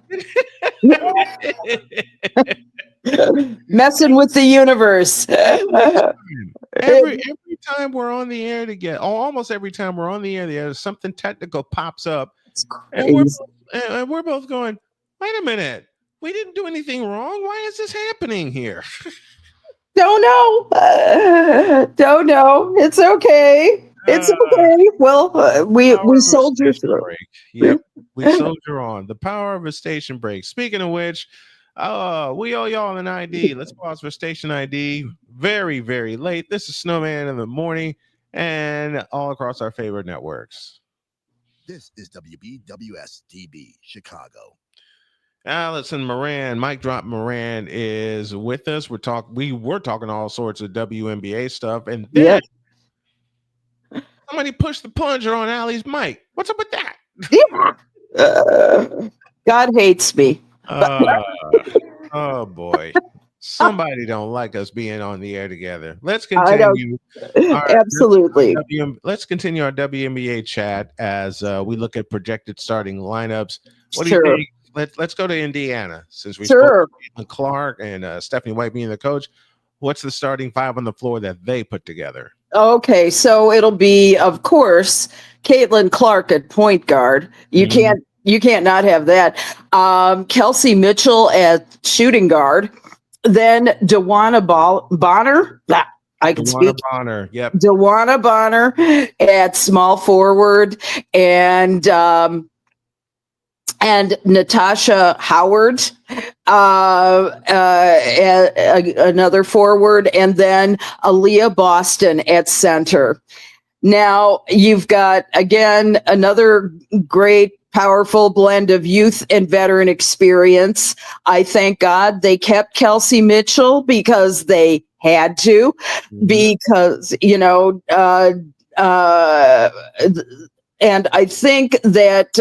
Messing with the universe. Every time we're on the air together, almost every time we're on the air together, something technical pops up. And we're both going, wait a minute. We didn't do anything wrong. Why is this happening here? Don't know. Don't know. It's okay. It's okay. Well, we soldier through. Yep, we soldier on. The power of a station break. Speaking of which, we owe y'all an ID. Let's pause for station ID. Very, very late. This is Snowman in the morning and all across our favorite networks. This is WBWS-TV Chicago. Alison Moran, Mic Drop Moran is with us. We were talking all sorts of WNBA stuff, and then somebody pushed the plunger on Allie's mic. What's up with that? God hates me. Oh boy. Somebody don't like us being on the air together. Let's continue. Absolutely. Let's continue our WNBA chat as we look at projected starting lineups. What do you think? Let's go to Indiana since we spoke to Clark and Stephanie White being the coach. What's the starting five on the floor that they put together? Okay, so it'll be, of course, Caitlin Clark at point guard. You can't not have that. Kelsey Mitchell at shooting guard. Then DeWanna Bonner. I can speak. Bonner. Yep. DeWanna Bonner at small forward and Natasha Howard, another forward, and then Aaliyah Boston at center. Now you've got, again, another great, powerful blend of youth and veteran experience. I thank God they kept Kelsey Mitchell because they had to, because, and I think that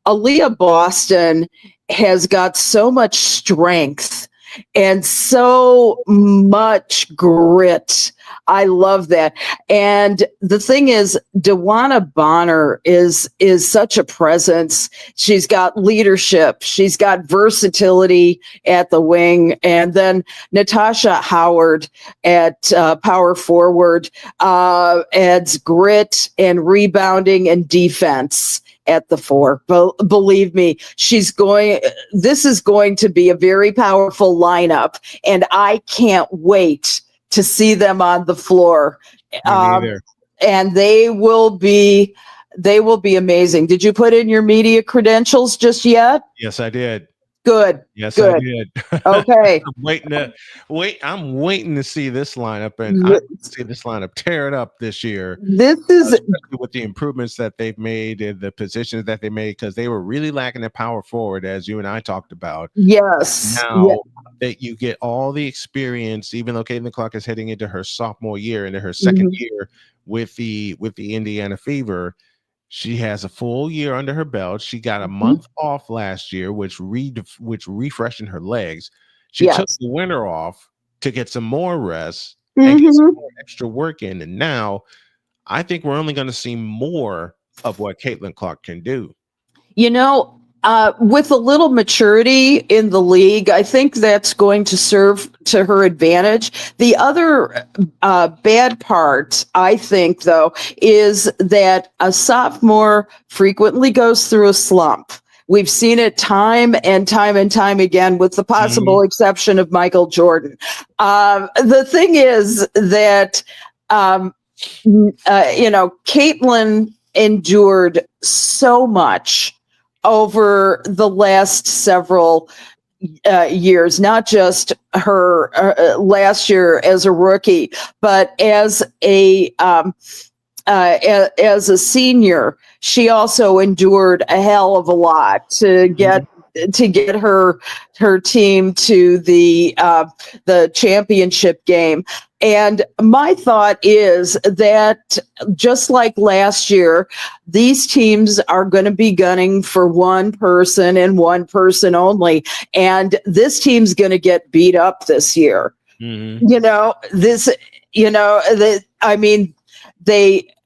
Aaliyah Boston has got so much strength and so much grit. I love that. And the thing is, DeWanna Bonner is such a presence. She's got leadership. She's got versatility at the wing. And then Natasha Howard at power forward adds grit and rebounding and defense at the four. Believe me, this is going to be a very powerful lineup, and I can't wait to see them on the floor. And they will be amazing. Did you put in your media credentials just yet? Yes, I did. Good. Yes, good. I did. Okay. I'm waiting to see this lineup, and I see this lineup tear it up this year. This is especially with the improvements that they've made and the positions that they made, because they were really lacking a power forward, as you and I talked about. Yes. Now that you get all the experience, even though Caitlin Clark is heading into her sophomore year, into her second year with the Indiana Fever. She has a full year under her belt. She got a month off last year, which refreshed her legs. She took the winter off to get some more rest and get some more extra work in. And now I think we're only going to see more of what Caitlin Clark can do. With a little maturity in the league, I think that's going to serve to her advantage. The other bad part, I think, though, is that a sophomore frequently goes through a slump. We've seen it time and time again, with the possible exception of Michael Jordan. The thing is that Caitlin endured so much over the last several years, not just her last year as a rookie, but as a senior. She also endured a hell of a lot to get her team to the championship game. And my thought is that just like last year, these teams are going to be gunning for one person and one person only. And this team's going to get beat up this year. Mm-hmm.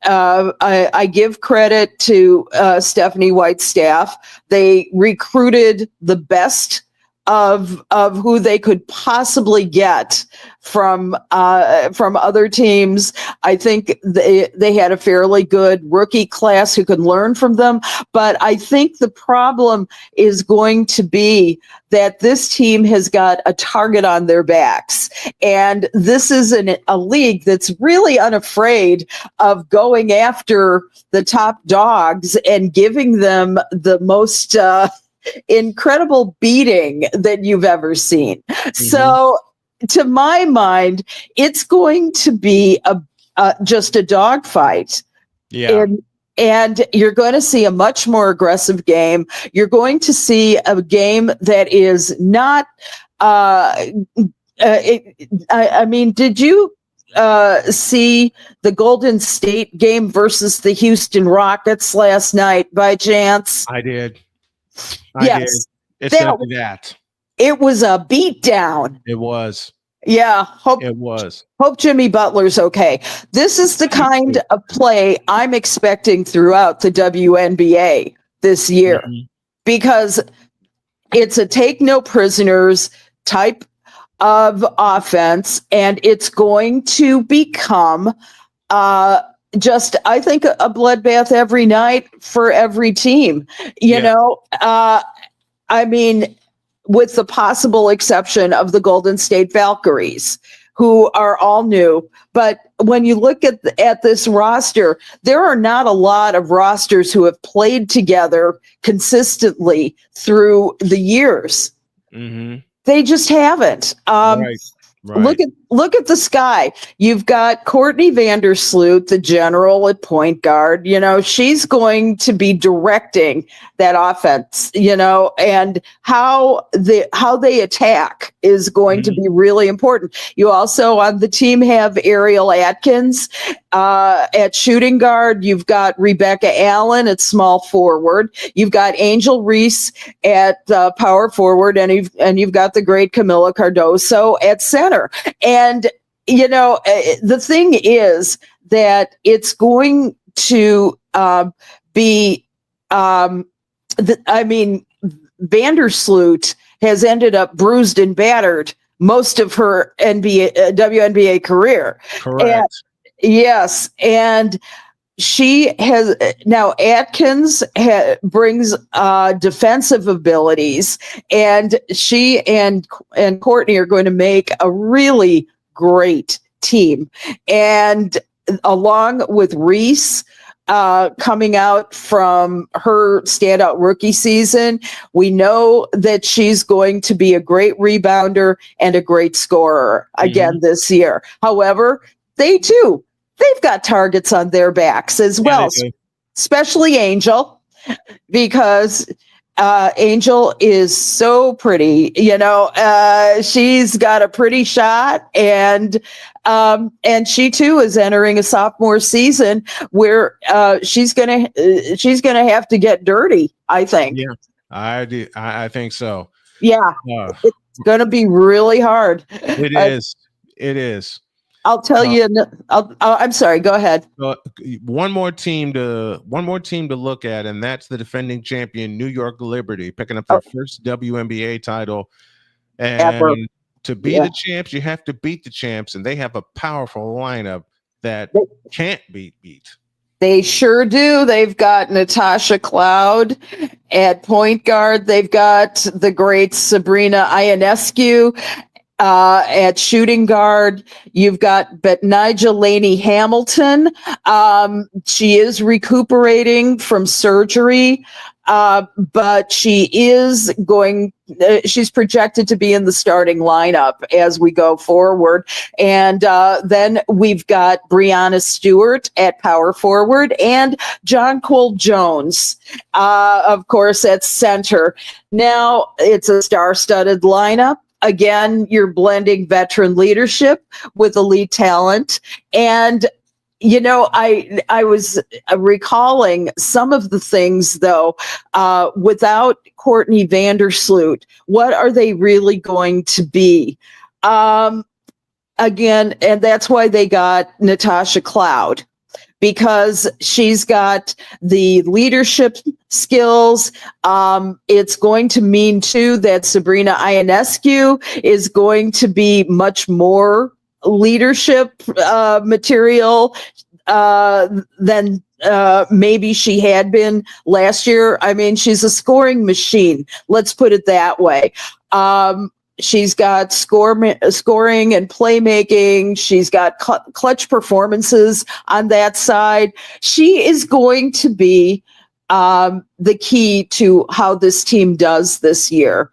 I give credit to Stephanie White's staff. They recruited the best of who they could possibly get from other teams. I think they had a fairly good rookie class who could learn from them. But I think the problem is going to be that this team has got a target on their backs. And this is a league that's really unafraid of going after the top dogs and giving them the most incredible beating that you've ever seen. Mm-hmm. So to my mind, it's going to be just a dogfight. Yeah. And you're going to see a much more aggressive game. You're going to see a game that is not, did you see the Golden State game versus the Houston Rockets last night by chance? I did. Yes. It's simply that. It was a beatdown. It was. Yeah. It was. Hope Jimmy Butler's okay. This is the kind of play I'm expecting throughout the WNBA this year, because it's a take no prisoners type of offense, and it's going to become just, I think, a bloodbath every night for every team. With the possible exception of the Golden State Valkyries, who are all new. But when you look at this roster, there are not a lot of rosters who have played together consistently through the years. Mm-hmm. They just haven't. Right. Look at the Sky. You've got Courtney Vandersloot, the general at point guard. She's going to be directing that offense. And how they attack is going to be really important. You also on the team have Ariel Atkins at shooting guard. You've got Rebecca Allen at small forward. You've got Angel Reese at power forward, and you've got the great Camila Cardoso at center. And the thing is that it's going to be. Vandersloot has ended up bruised and battered most of her WNBA career. Correct. Yes, and she has now. Atkins brings defensive abilities, and she and Courtney are going to make a really great team. And along with Reese coming out from her standout rookie season, we know that she's going to be a great rebounder and a great scorer again this year. However, they've got targets on their backs as well, especially Angel, because Angel is so pretty. She's got a pretty shot, and she too is entering a sophomore season where she's gonna have to get dirty, I think. Yeah, I think so. Yeah, it's gonna be really hard. It is. It is. I'll tell you. I'm sorry. Go ahead. One more team to look at, and that's the defending champion New York Liberty, picking up their first WNBA title. And to be the champs, you have to beat the champs, and they have a powerful lineup that can't be beat. They sure do. They've got Natasha Cloud at point guard. They've got the great Sabrina Ionescu At shooting guard, you've got Betnijah Laney Hamilton. She is recuperating from surgery, but she's projected to be in the starting lineup as we go forward. And then we've got Brianna Stewart at power forward and John Cole Jones, of course, at center. Now it's a star-studded lineup. Again, you're blending veteran leadership with elite talent. And, you know, I was recalling some of the things, though, without Courtney Vandersloot, what are they really going to be? Again, and that's why they got Natasha Cloud, because she's got the leadership skills. It's going to mean, too, that Sabrina Ionescu is going to be much more leadership material than maybe she had been last year. I mean, she's a scoring machine. Let's put it that way. She's got scoring and playmaking. She's got clutch performances on that side. She is going to be the key to how this team does this year.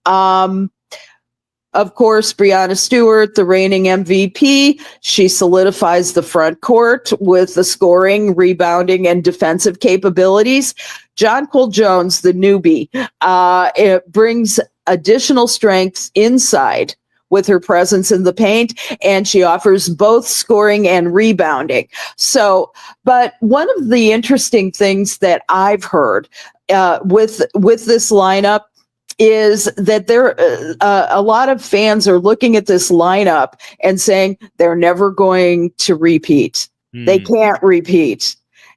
Of course, Brianna Stewart, the reigning MVP, she solidifies the front court with the scoring, rebounding, and defensive capabilities. John Cole Jones, the newbie, it brings additional strengths inside with her presence in the paint, and she offers both scoring and rebounding. So, but one of the interesting things that I've heard with this lineup is that a lot of fans are looking at this lineup and saying they're never going to repeat. They can't repeat.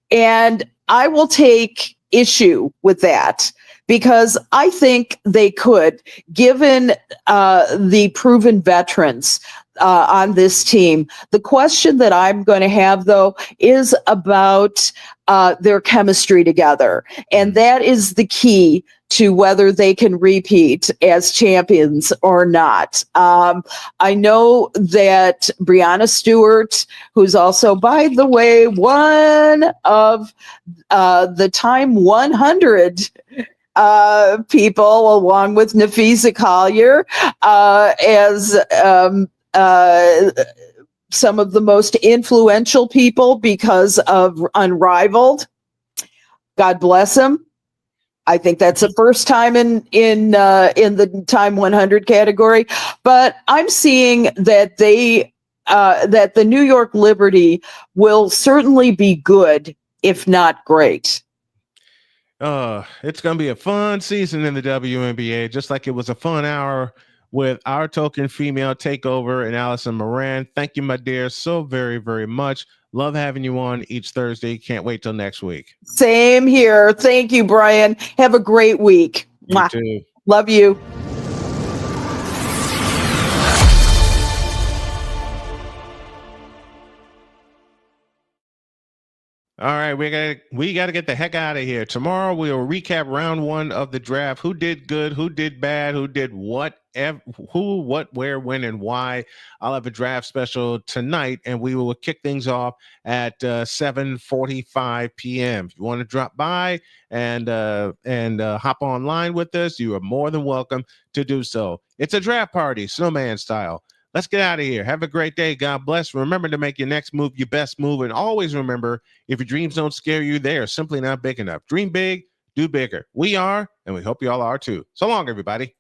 And I will take issue with that, because I think they could, given the proven veterans on this team. The question that I'm going to have, though, is about their chemistry together. And that is the key to whether they can repeat as champions or not. I know that Brianna Stewart, who's also, by the way, one of the Time 100 people, along with Nafisa Collier, as some of the most influential people because of Unrivaled. God bless him. I think that's the first time in the Time 100 category. But I'm seeing that that the New York Liberty will certainly be good, if not great. It's going to be a fun season in the WNBA, just like it was a fun hour with our token female takeover and Alison Moran. Thank you, my dear, so very, very much. Love having you on each Thursday. Can't wait till next week. Same here. Thank you, Brian. Have a great week. You too. Love you. All right, we got to get the heck out of here. Tomorrow we'll recap round 1 of the draft. Who did good? Who did bad? Who did what? Who, what, where, when, and why? I'll have a draft special tonight, and we will kick things off at 7:45 p.m. If you want to drop by and hop online with us, you are more than welcome to do so. It's a draft party, Snowman style. Let's get out of here. Have a great day. God bless. Remember to make your next move your best move. And always remember, if your dreams don't scare you, they are simply not big enough. Dream big, do bigger. We are, and we hope you all are too. So long, everybody.